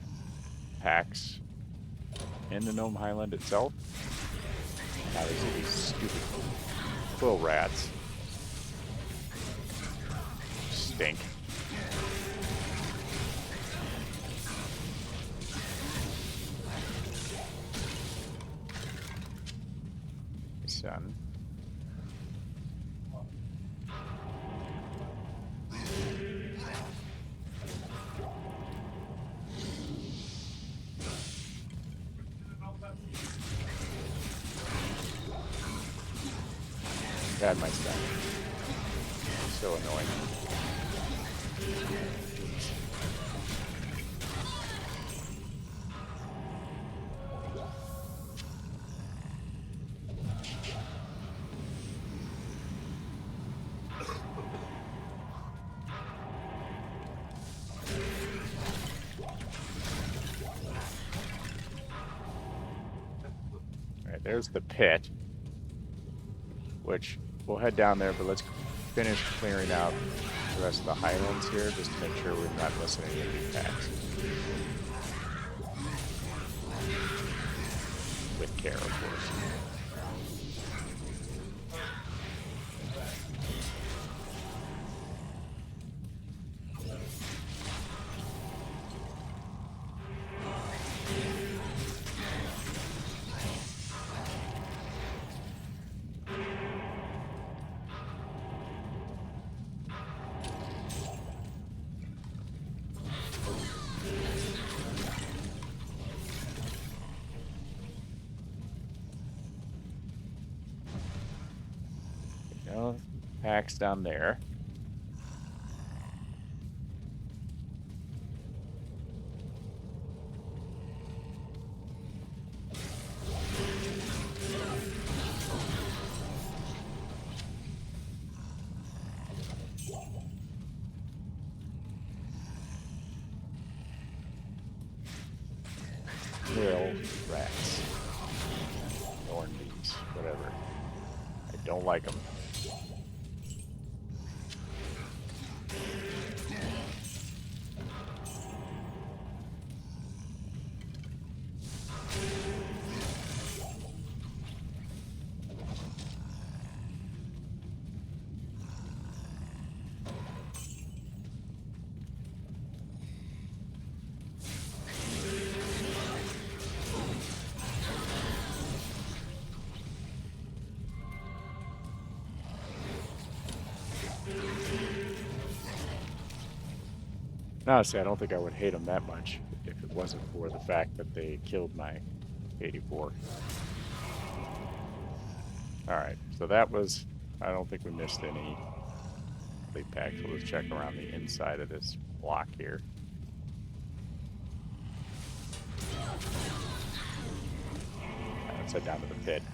packs in the Gnome Highland itself. Now there's these stupid quill rats. Stink. Son. God, my stuff. So annoying. there's the pit, which we'll head down there, but let's finish clearing out the rest of the highlands here just to make sure we're not missing any elite packs. With care, of course. Packs down there. Krill rats. Thorn bees, whatever. I don't like them. Honestly, I don't think I would hate them that much if it wasn't for the fact that they killed my 84. Alright, so that was... I don't think we missed any elite packs. We'll just check around the inside of this block here. Let's head down to the pit.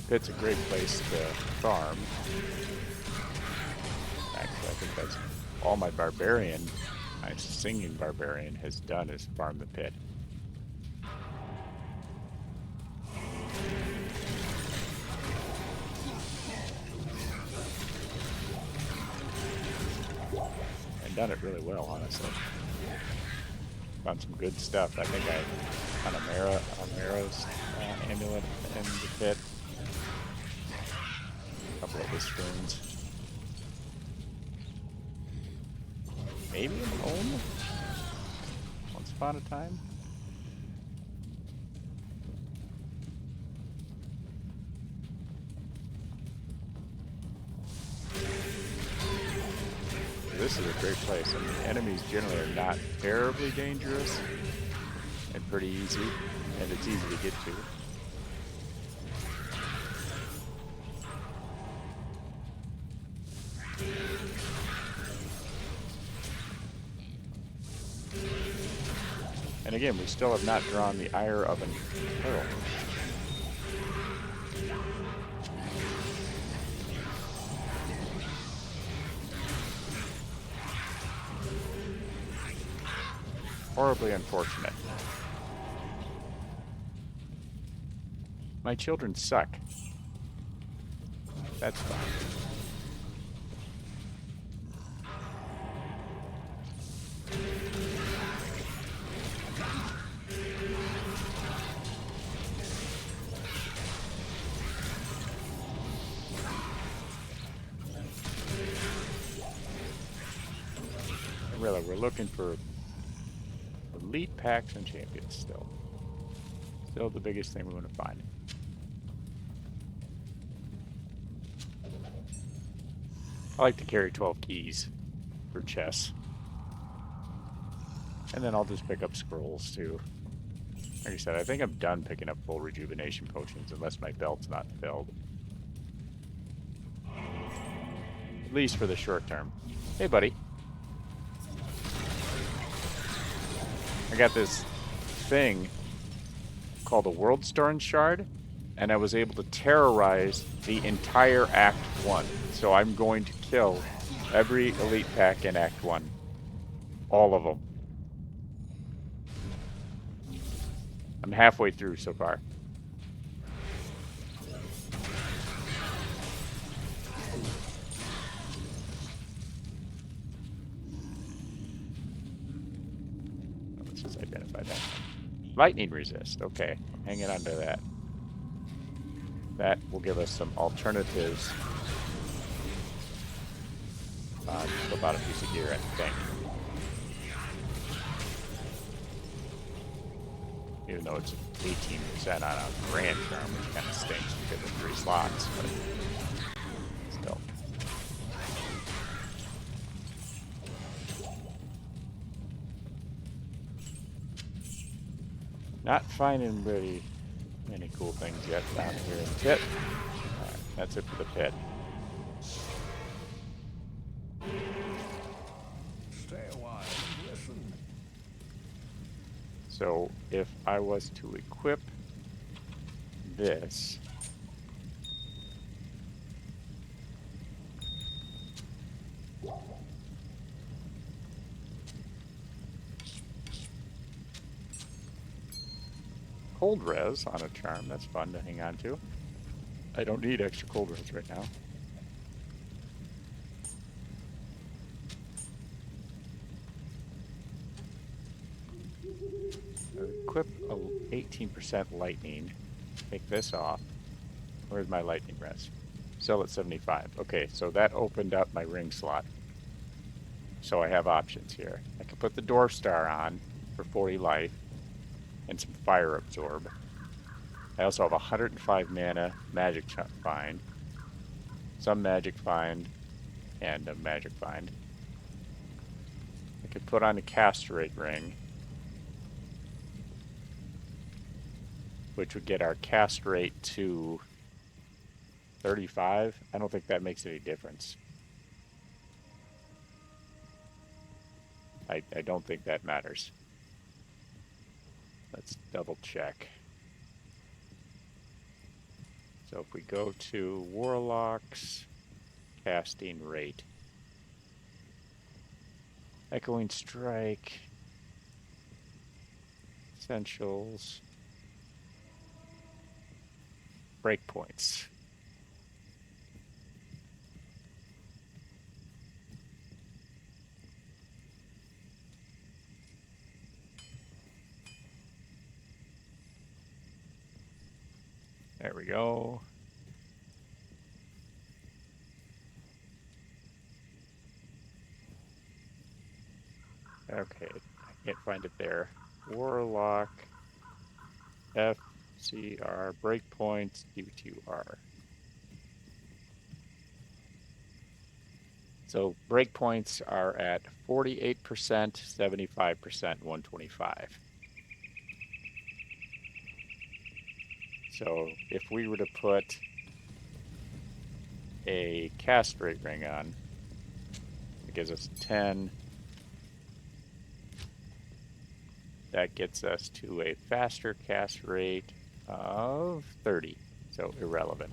Pit's a great place to farm. Actually, I think that's all my barbarian, my singing barbarian, has done is farm the pit. And done it really well, honestly. Found some good stuff. I think I found Amara's amulet in the pit. Couple of his runes. Maybe an own? Once upon a time? This is a great place. I mean, enemies generally are not terribly dangerous and pretty easy, and it's easy to get to. And again, we still have not drawn the ire of an pearl. Horribly unfortunate. My children suck. That's fine. Really, we're looking for elite packs and champions still. Still the biggest thing we want to find. I like to carry 12 keys for chess. And then I'll just pick up scrolls too. Like I said, I think I'm done picking up full rejuvenation potions unless my belt's not filled. At least for the short term. Hey buddy. I got this thing called a World Storm Shard, and I was able to terrorize the entire Act 1. So I'm going to kill every elite pack in Act 1. All of them. I'm halfway through so far. Let's just identify that. Lightning resist. Okay, I'm hanging on to that. That will give us some alternatives. Just about a piece of gear, I think. Even though it's 18% on a grand charm, which kind of stinks because of 3 slots, but still. Not finding really many cool things yet down here in the pit. Alright, that's it for the pit. Stay a while and listen. So if I was to equip this, cold res on a charm, that's fun to hang on to. I don't need extra cold res right now. Equip a 18% lightning. Take this off. Where's my lightning res? Sell at 75. Okay, so that opened up my ring slot. So I have options here. I can put the Dwarf Star on for 40 life and some fire absorb. I also have 105 mana magic find, some magic find, and a magic find. I could put on the castrate ring, which would get our cast rate to 35. I don't think that makes any difference. I don't think that matters. Let's double check. So if we go to Warlock's casting rate, Echoing Strike, Essentials, Breakpoints. There we go. Okay, I can't find it there. Warlock, FCR, breakpoints, Q2R. So breakpoints are at 48%, 75%, 125. So if we were to put a castrate ring on, it gives us 10. That gets us to a faster cast rate of 30. So irrelevant.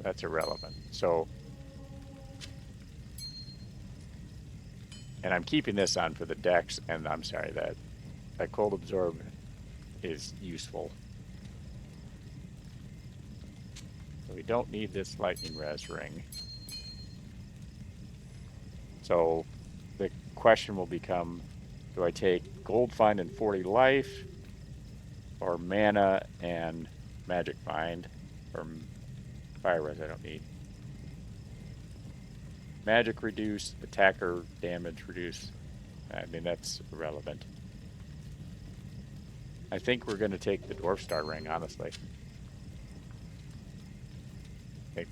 That's irrelevant. So, and I'm keeping this on for the dex, and I'm sorry, that cold absorb is useful. So we don't need this lightning res ring. So the question will become, do I take gold find and 40 life, or mana and magic find, or fire res I don't need? Magic reduce, attacker damage reduce. I mean, that's irrelevant. I think we're going to take the Dwarf Star ring, honestly. I think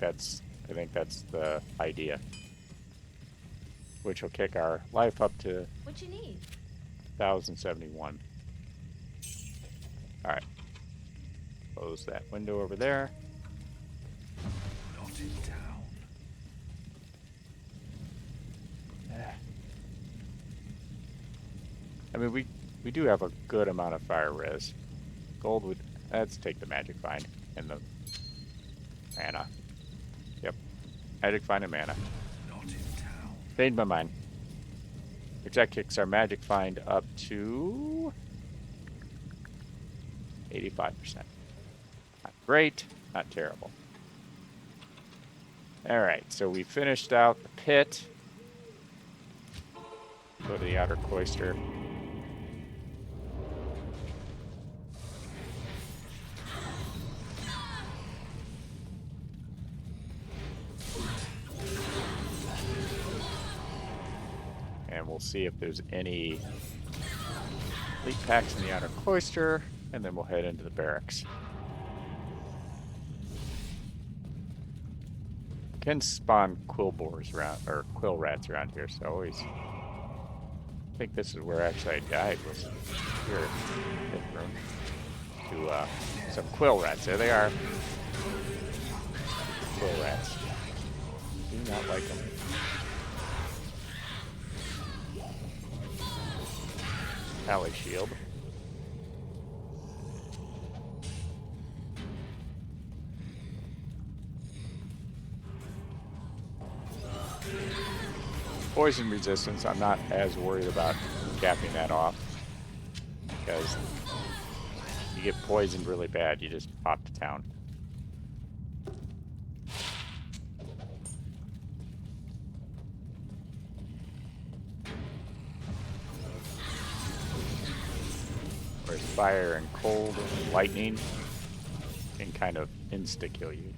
that's the idea. Which will kick our life up to What you need? 1071. Alright. Close that window over there. Not in town. I mean, we do have a good amount of fire res. Gold would... Let's take the magic find and the mana. Yep. Magic find and mana. Not in town. Changed my mind. Which that kicks our magic find up to 85%. Not great, not terrible. Alright, so we finished out the pit. Go to the outer cloister. And we'll see if there's any elite packs in the outer cloister, and then we'll head into the barracks. Can spawn quill boars around, or quill rats around here, so always. I think this is where actually I died, was here in this room. To some quill rats. There they are. Quill rats. Do not like them. Ally shield. Poison resistance, I'm not as worried about capping that off. Because you get poisoned really bad, you just pop to town. Whereas fire and cold and lightning can kind of insta-kill you.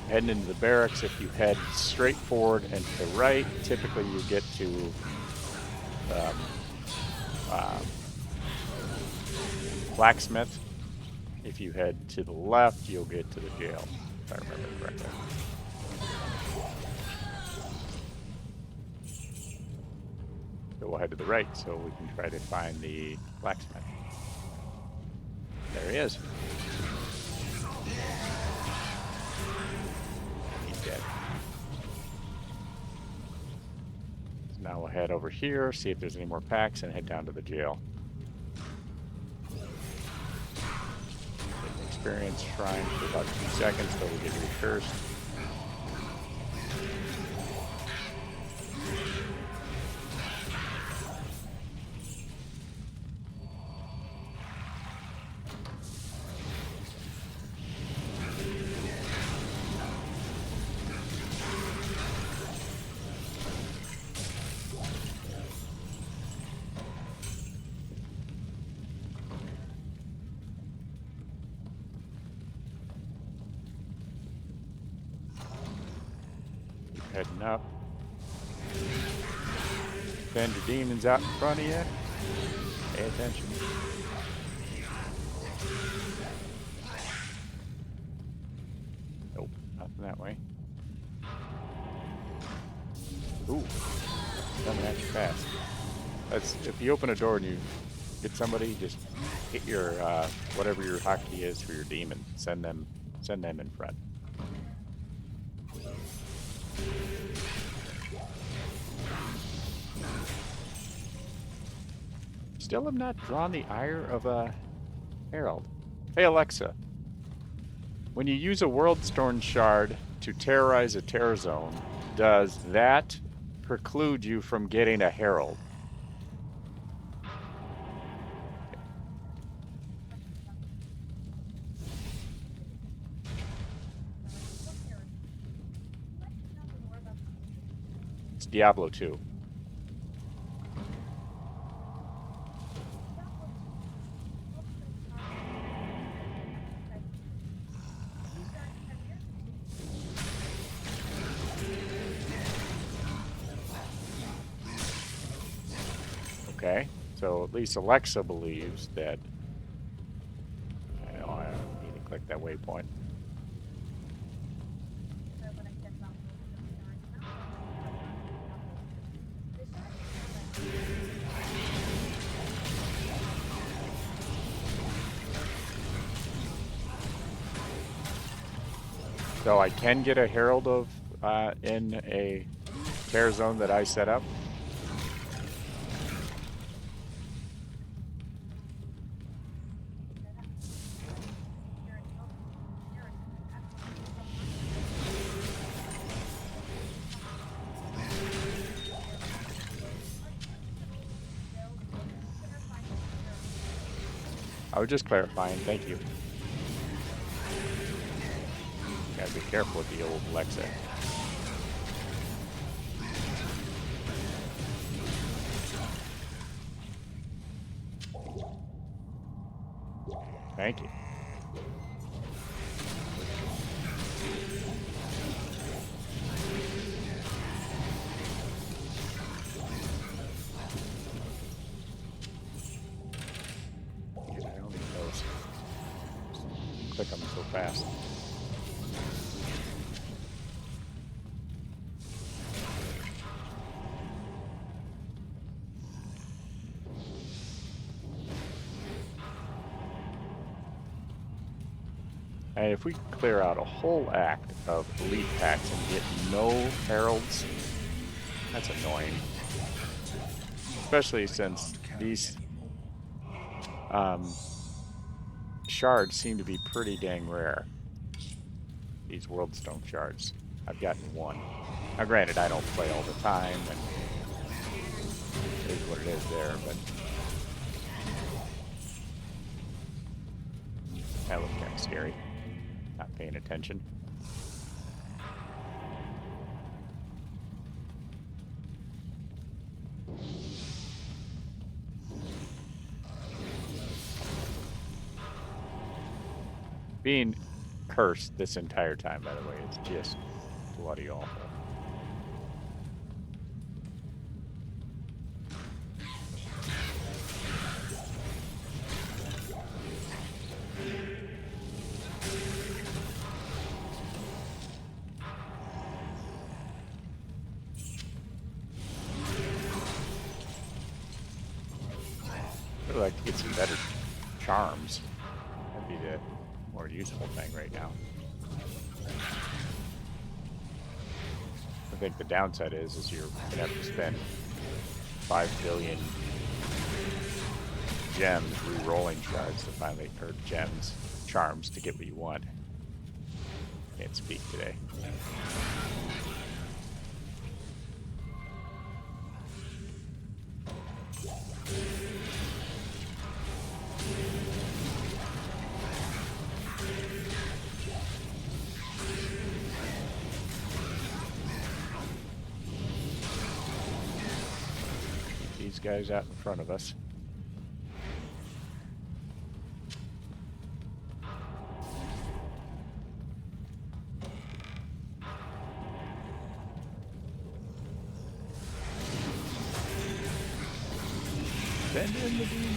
Heading into the barracks, if you head straight forward and to the right, typically you get to blacksmith. If you head to the left, you'll get to the jail, if I remember correctly. So we'll head to the right so we can try to find the blacksmith. There he is. He's dead. So now we'll head over here, see if there's any more packs, and head down to the jail. Experience shrine for about 2 seconds till we get recursed. Heading up. Send your demons out in front of you. Pay attention. Nope, nothing that way. Ooh, coming at you fast. That's if you open a door and you get somebody, just hit your whatever your hotkey is for your demon. Send them in front. Still have not drawn the ire of a herald. Hey Alexa, when you use a Worldstone shard to terrorize a terror zone, does that preclude you from getting a herald? It's Diablo 2. Okay, so at least Alexa believes that. I know I need to click that waypoint. So I can get a Herald of in a tear zone that I set up. I was just clarifying. Thank you. Gotta be careful with the old Alexa. Thank you. I don't need those. Click them so fast. And if we clear out a whole act of elite packs and get no heralds, that's annoying. Especially since these shards seem to be pretty dang rare. These worldstone shards. I've gotten one. Now granted, I don't play all the time, and it is what it is there, but that looked kind of scary. Not paying attention. Being cursed this entire time, by the way, is just bloody awful. I'd like to get some better charms. That'd be the more useful thing right now. I think the downside is you're gonna have to spend 5 billion gems re-rolling shards to finally, or gems, charms to get what you want. Can't speak today. These guys out in front of us. Send in the demon.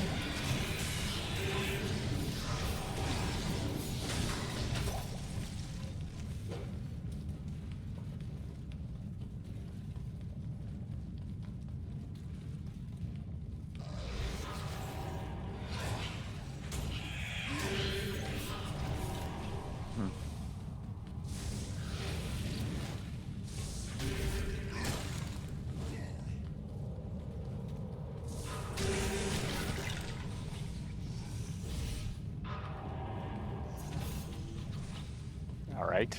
All right.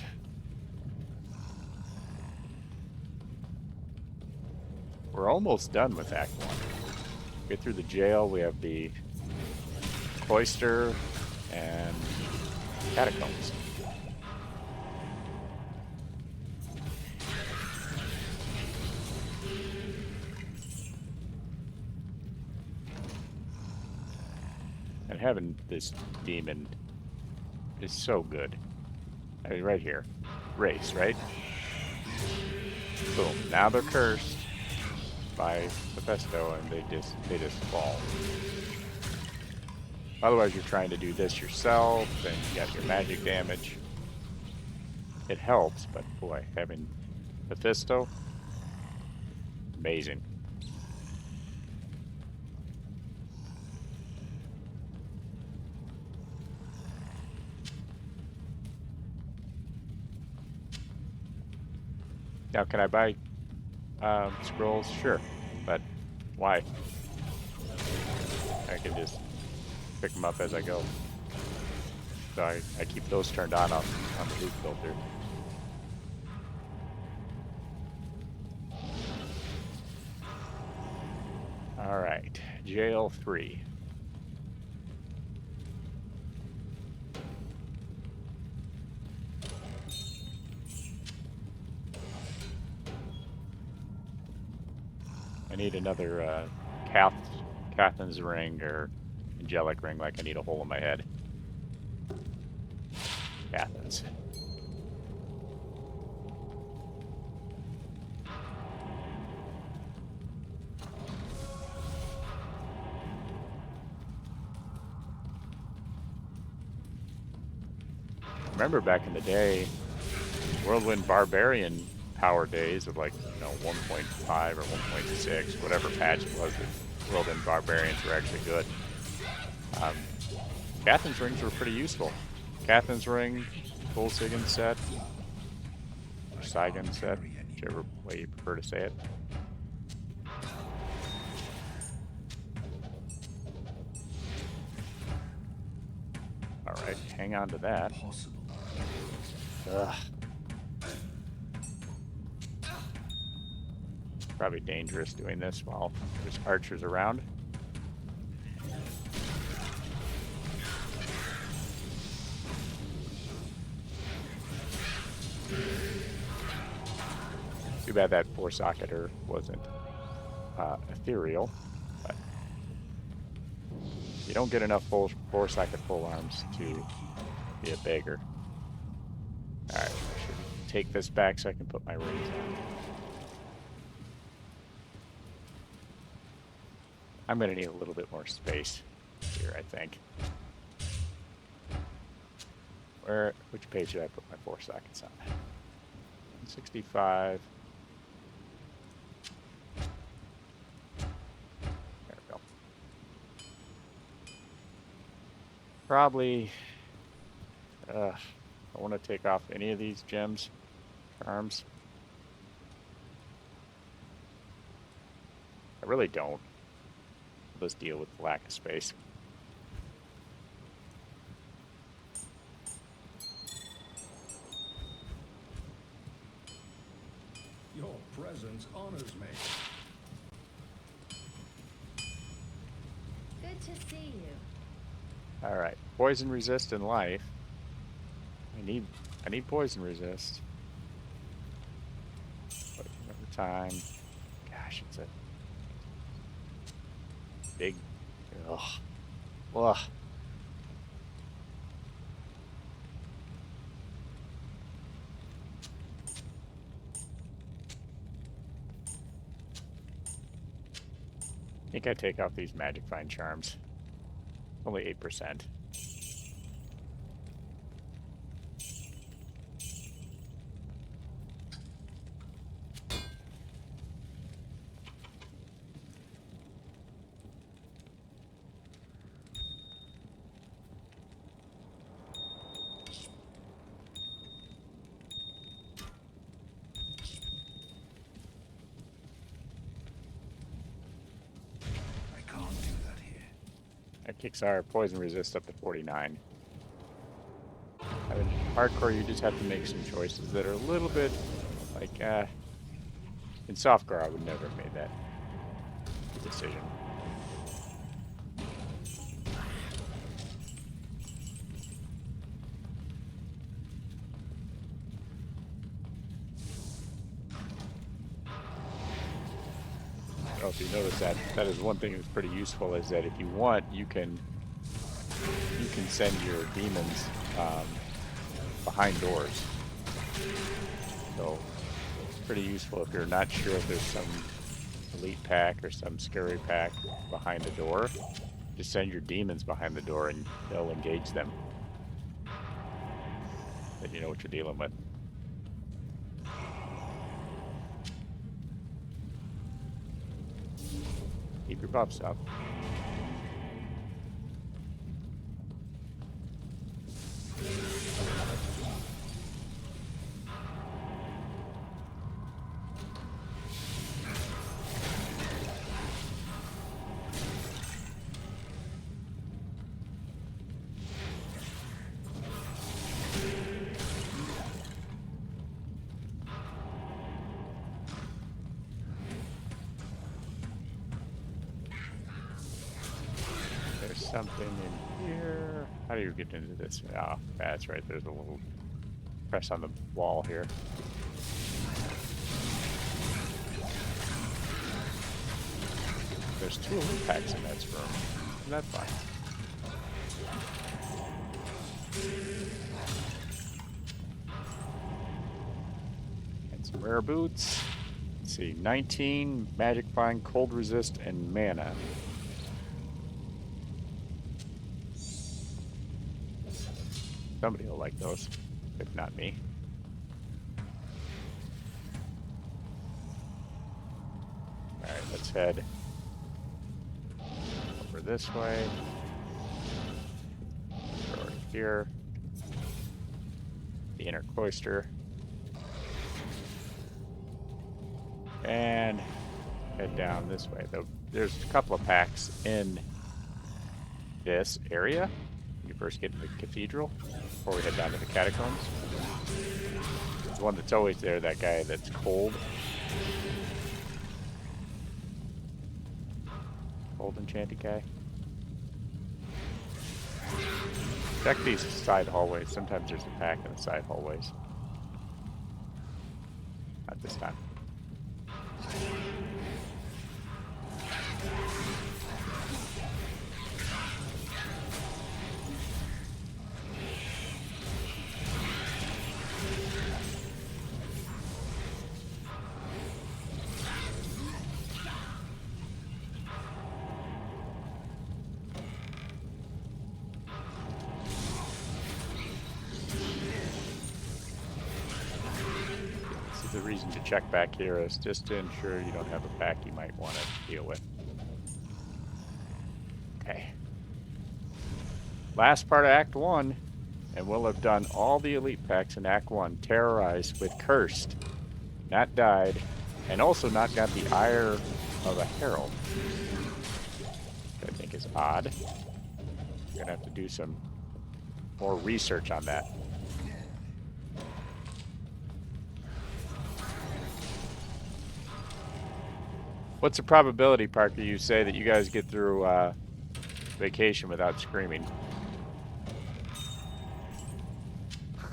We're almost done with Act 1. Get through the jail. We have the cloister and catacombs. And having this demon is so good. I mean, right here. Race, right? Boom. Now they're cursed by Mephisto, and they just fall. Otherwise, you're trying to do this yourself, and you got your magic damage. It helps, but boy, having Mephisto, amazing. Now, can I buy scrolls? Sure, but why? I can just pick them up as I go. So I keep those turned on the loot filter. All right, jail 3. I need another Catherine's ring or angelic ring, like I need a hole in my head. Catherine's. Remember back in the day, Whirlwind Barbarian power days of like, 1.5 or 1.6, whatever patch it was, that Whirlwind Barbarians were actually good. Catherine's rings were pretty useful. Catherine's ring, full Sigan set, or Sigan set, whichever way you prefer to say it. Alright, hang on to that. Possible. Ugh. Probably dangerous doing this while there's archers around. Too bad that 4-socketer wasn't ethereal, but you don't get enough 4-socket full arms to be a beggar. Alright, I should take this back so I can put my rings on. I'm going to need a little bit more space here, I think. Which page should I put my 4 sockets on? 165. There we go. Probably, I want to take off any of these gems, charms. I really don't. Let's deal with the lack of space. Your presence honors me. Good to see you. All right, poison resist in life. I need poison resist. But another time. Gosh, it's a big. Ugh. Ugh. I think I take off these magic find charms. Only 8%. I can't do that here. That kicks our poison resist up to 49. I mean, hardcore, you just have to make some choices that are a little bit like, in softcore, I would never have made that decision. I don't know if you notice that. That is one thing that's pretty useful, is that if you want, you can send your demons behind doors. So it's pretty useful if you're not sure if there's some elite pack or some scary pack behind the door. Just send your demons behind the door and they'll engage them. Then you know what you're dealing with. Keep your buffs up. something in here. How do you get into this? Ah, that's right. There's a little press on the wall here. There's 2 elite packs in that room. Isn't that fun? And some rare boots. Let's see, 19, magic find, cold resist, and mana. Somebody will like those, if not me. Alright, let's head over this way. Over here. The inner cloister. And head down this way. There's a couple of packs in this area when you first get to the cathedral before we head down to the catacombs. There's one that's always there, that guy that's cold. Cold enchanted guy. Check these side hallways. Sometimes there's a pack in the side hallways. Not this time. The reason to check back here is just to ensure you don't have a pack you might want to deal with. Okay. Last part of Act 1, and we'll have done all the elite packs in Act 1, terrorized with Cursed, not died, and also not got the ire of a herald. Which I think is odd. I'm gonna have to do some more research on that. What's the probability, Parker, you say that you guys get through vacation without screaming?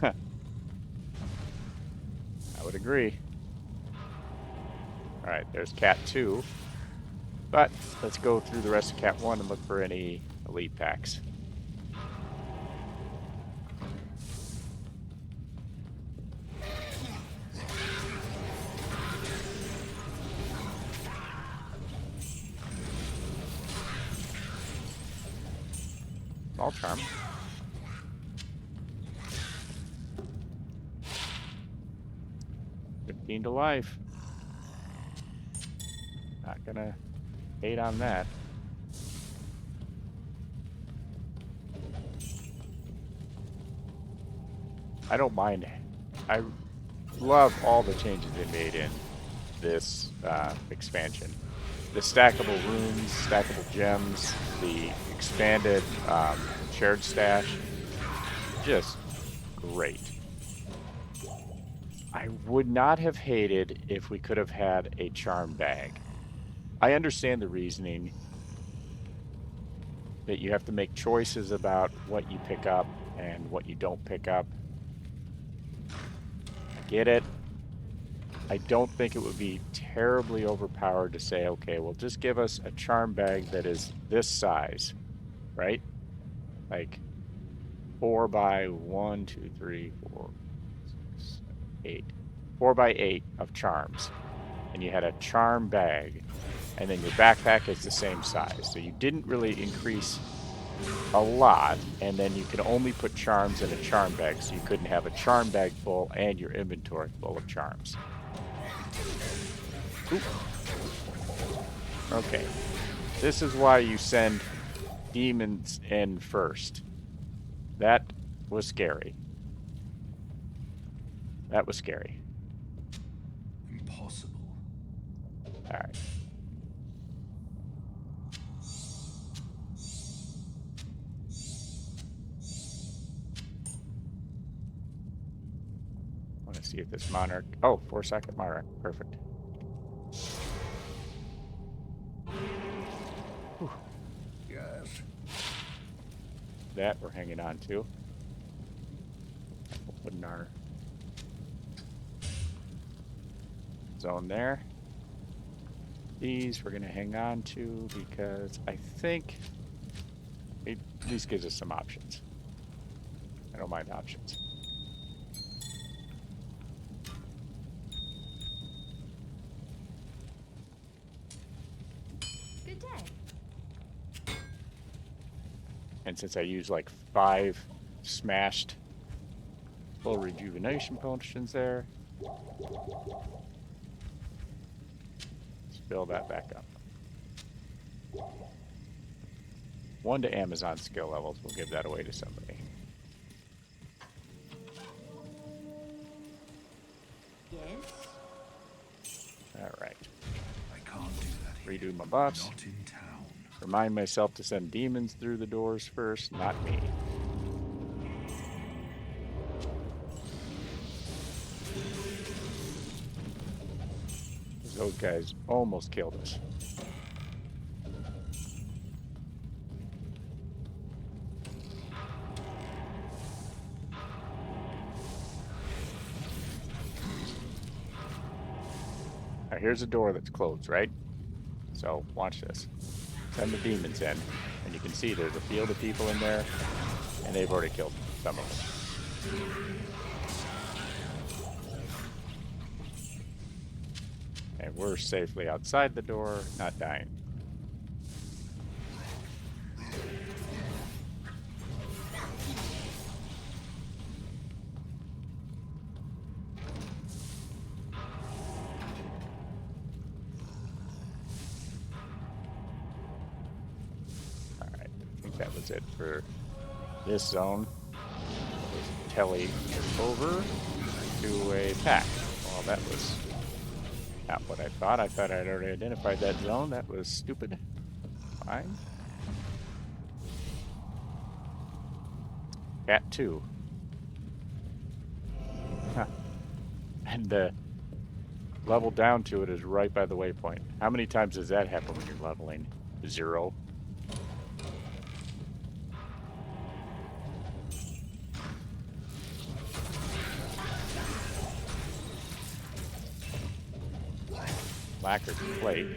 I would agree. Alright, there's Cat 2. But let's go through the rest of Cat 1 and look for any elite packs. Small charm. $15 to life. Not gonna hate on that. I don't mind. I love all the changes they made in this expansion. The stackable runes, stackable gems, the expanded shared stash, just great. I would not have hated if we could have had a charm bag. I understand the reasoning that you have to make choices about what you pick up and what you don't pick up. I get it. I don't think it would be terribly overpowered to say, okay, well, just give us a charm bag that is this size, right? Like 4 by 1, 2, 3, 4, 6, 7, 8. 4 by 8 of charms. And you had a charm bag, and then your backpack is the same size. So you didn't really increase a lot, and then you could only put charms in a charm bag, so you couldn't have a charm bag full and your inventory full of charms. Oop. Okay. This is why you send demons in first. That was scary. That was scary. Impossible. Alright. I want to see if this monarch... Oh, 4-second monarch. Perfect. Yes. that we're hanging on to. We'll put in our zone there. These we're going to hang on to because I think it at least gives us some options. I don't mind options. Good day. And since I use like 5 smashed full rejuvenation potions there, let's fill that back up. 1 to Amazon skill levels. We'll give that away to somebody. Yes. Alright. I can't do that here. Redo my buffs. Not in town. Remind myself to send demons through the doors first, not me. Those guys almost killed us. Now here's a door that's closed, right? So watch this. Send the demons in, and you can see there's a field of people in there, and they've already killed some of them. And we're safely outside the door, not dying. Alright, I think that was it for this zone. Telly over to a pack. Well, that was not what I thought. I thought I'd already identified that zone. That was stupid. Fine. Cat 2. Huh. And the level down to it is right by the waypoint. How many times does that happen when you're leveling? 0. Lacquered plate.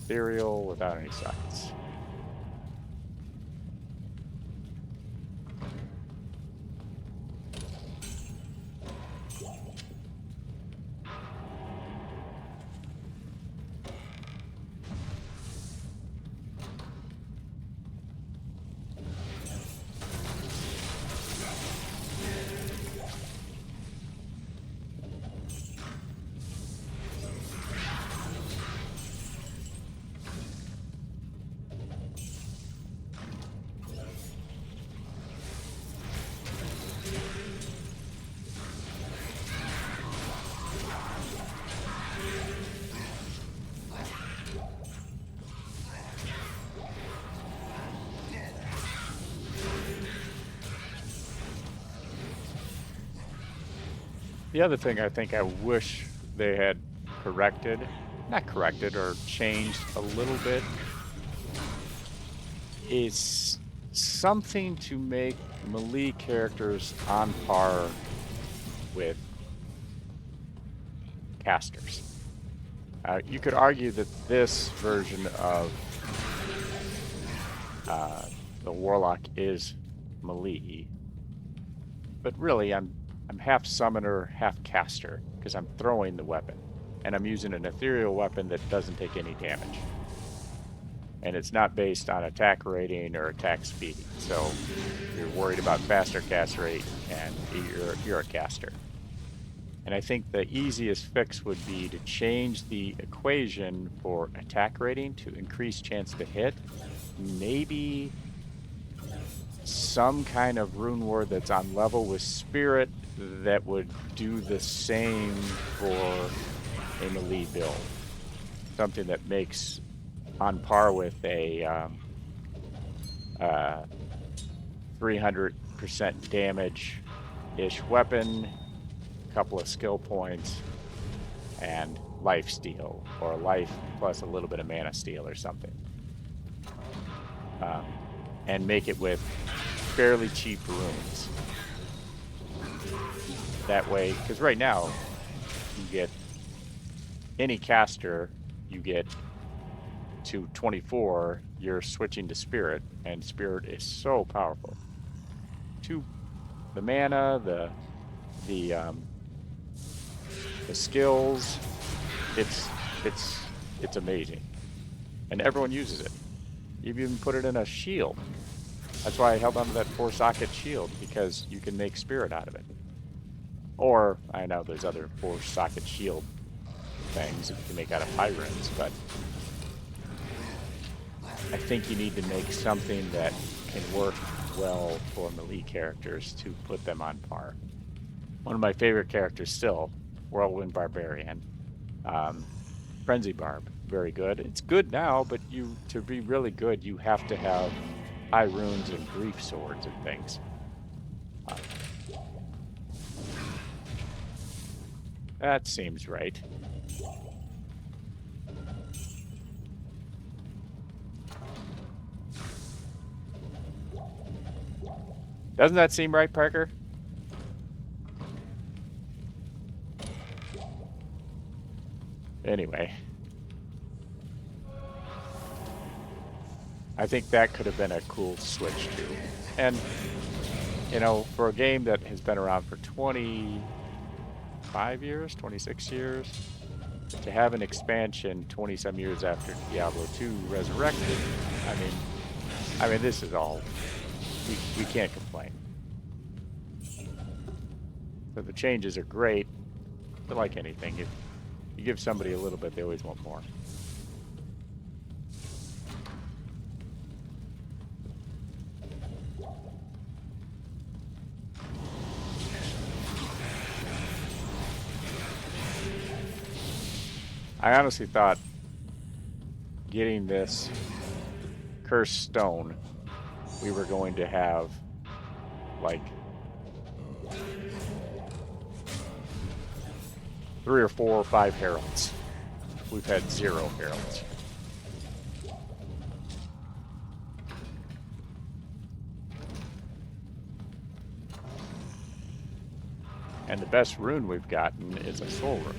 Ethereal without any sockets. The other thing I think I wish they had corrected, not corrected, or changed a little bit, is something to make melee characters on par with casters. You could argue that this version of the warlock is melee, but really I'm half summoner, half caster, because I'm throwing the weapon. And I'm using an ethereal weapon that doesn't take any damage. And it's not based on attack rating or attack speed. So you're worried about faster cast rate, and you're a caster. And I think the easiest fix would be to change the equation for attack rating to increase chance to hit. Maybe some kind of rune word that's on level with spirit that would do the same for a melee build. Something that makes on par with a 300% damage-ish weapon, a couple of skill points, and life steal, or life plus a little bit of mana steal or something. and make it with fairly cheap runes. That way, because right now, you get any caster, you get to 24, you're switching to Spirit, and Spirit is so powerful. The mana, the skills, it's amazing, and everyone uses it. You even put it in a shield. That's why I held onto that 4-socket shield, because you can make Spirit out of it. Or I know there's other 4-socket shield things that you can make out of high runes, but I think you need to make something that can work well for melee characters to put them on par. One of my favorite characters still, Whirlwind Barbarian. Frenzy Barb, very good. It's good now, but to be really good, you have to have high runes and grief swords and things. That seems right. Doesn't that seem right, Parker? Anyway. I think that could have been a cool switch too. And, you know, for a game that has been around for 25 years, 26 years, to have an expansion 20-some years after Diablo 2 Resurrected, I mean, this is all, we can't complain. So the changes are great, but like anything, if you give somebody a little bit, they always want more. I honestly thought getting this cursed stone, we were going to have like 3 or 4 or 5 heralds. We've had 0 heralds. And the best rune we've gotten is a soul rune.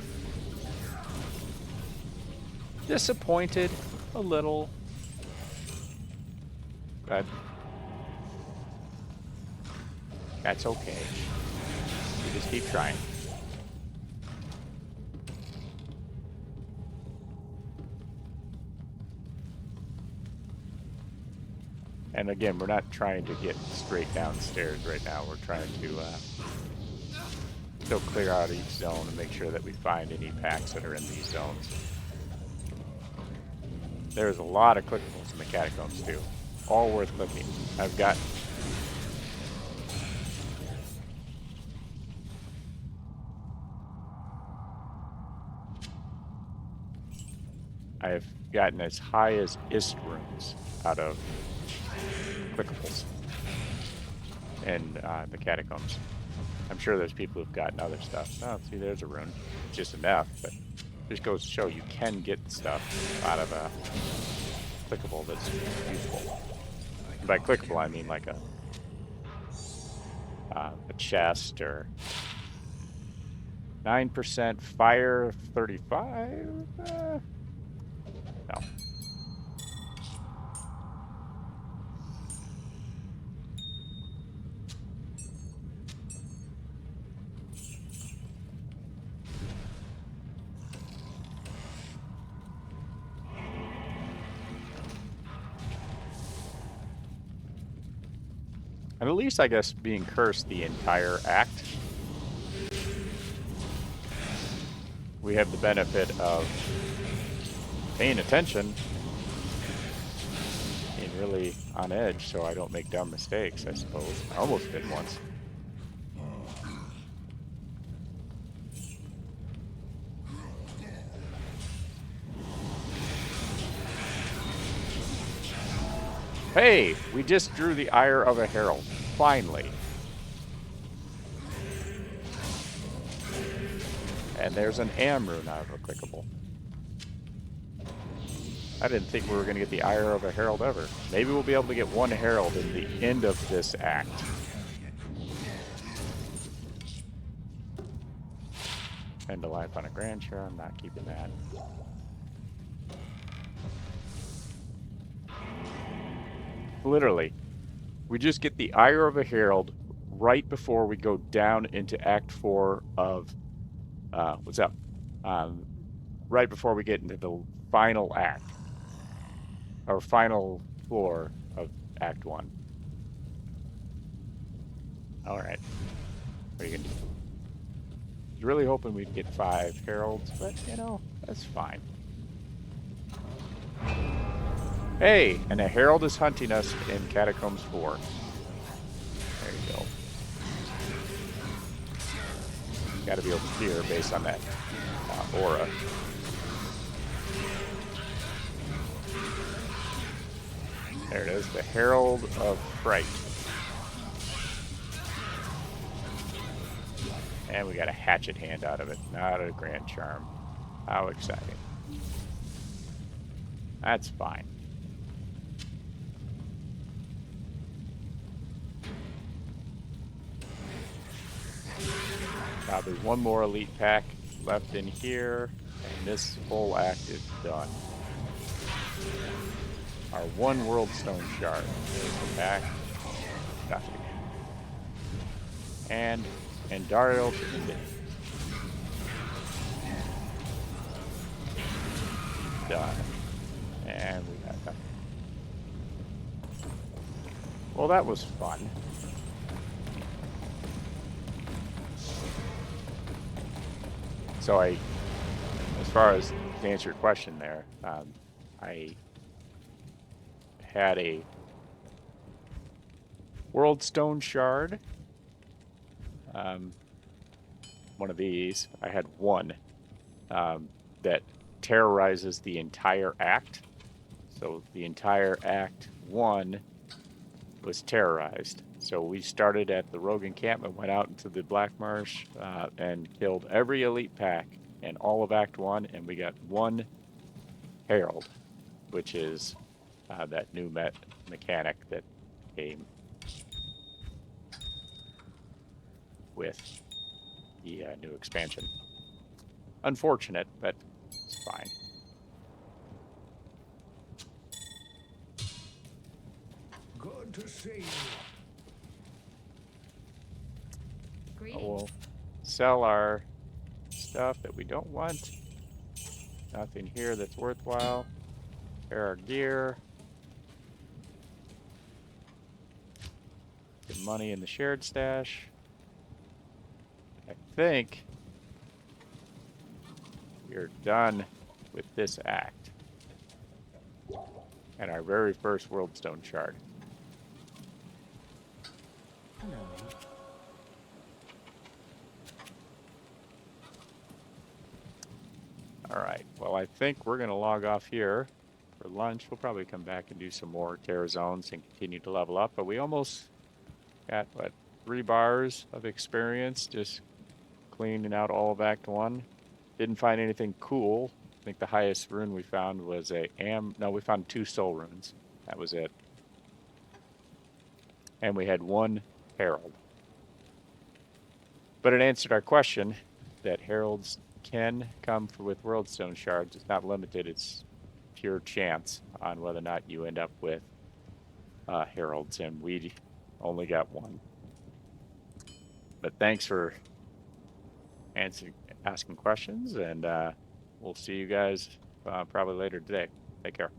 Disappointed a little, but that's okay. We just keep trying. And again, we're not trying to get straight downstairs right now. We're trying to still clear out each zone and make sure that we find any packs that are in these zones. There's a lot of clickables in the catacombs too. All worth clicking. I have gotten as high as Ist runes out of clickables in the catacombs. I'm sure there's people who've gotten other stuff. Oh, see, there's a rune. It's just enough, but just goes to show you can get stuff out of a clickable that's useful. And by clickable, I mean like a chest or 9% fire 35. No. And at least, I guess, being cursed the entire act, we have the benefit of paying attention, being really on edge so I don't make dumb mistakes, I suppose. I almost did once. Hey, we just drew the ire of a herald. Finally. And there's an Am rune out of a clickable. I didn't think we were going to get the ire of a herald ever. Maybe we'll be able to get one herald in the end of this act. End of life on a grand share. I'm not keeping that. Literally, we just get the ire of a herald right before we go down into Act 4 of what's up? Um, right before we get into the final act, or final floor of Act 1. All right, what are you gonna do? I was really hoping we'd get 5 heralds, but you know, that's fine. Hey, and a herald is hunting us in Catacombs 4. There you go. Got to be over here based on that aura. There it is, the Herald of Fright. And we got a hatchet hand out of it, not a grand charm. How exciting. That's fine. Probably one more elite pack left in here, and this whole act is done. Our one world stone shard. There's the back. Nothing. And Dario to end it. Done. And we got nothing. Well, that was fun. So as far as to answer your question there, I had a world stone shard. One of these. I had one that terrorizes the entire act. So the entire Act 1 was terrorized. So we started at the rogue encampment, went out into the Black Marsh, and killed every elite pack in all of Act 1, and we got one Herald, which is that new mechanic that came with the new expansion. Unfortunate, but it's fine. Good to see you. Greetings. We'll sell our stuff that we don't want. Nothing here that's worthwhile. Here our gear. Get money in the shared stash. I think we're done with this act. And our very first world stone shard. Hello. Alright, well I think we're going to log off here for lunch. We'll probably come back and do some more Terra Zones and continue to level up. But we almost got, what, 3 bars of experience just cleaning out all of Act 1. Didn't find anything cool. I think the highest rune we found was we found 2 soul runes. That was it. And we had 1 herald. But it answered our question that heralds can come with world stone shards. It's not limited. It's pure chance on whether or not you end up with heralds, and we only got 1. But thanks for asking questions, and we'll see you guys probably later today. Take care.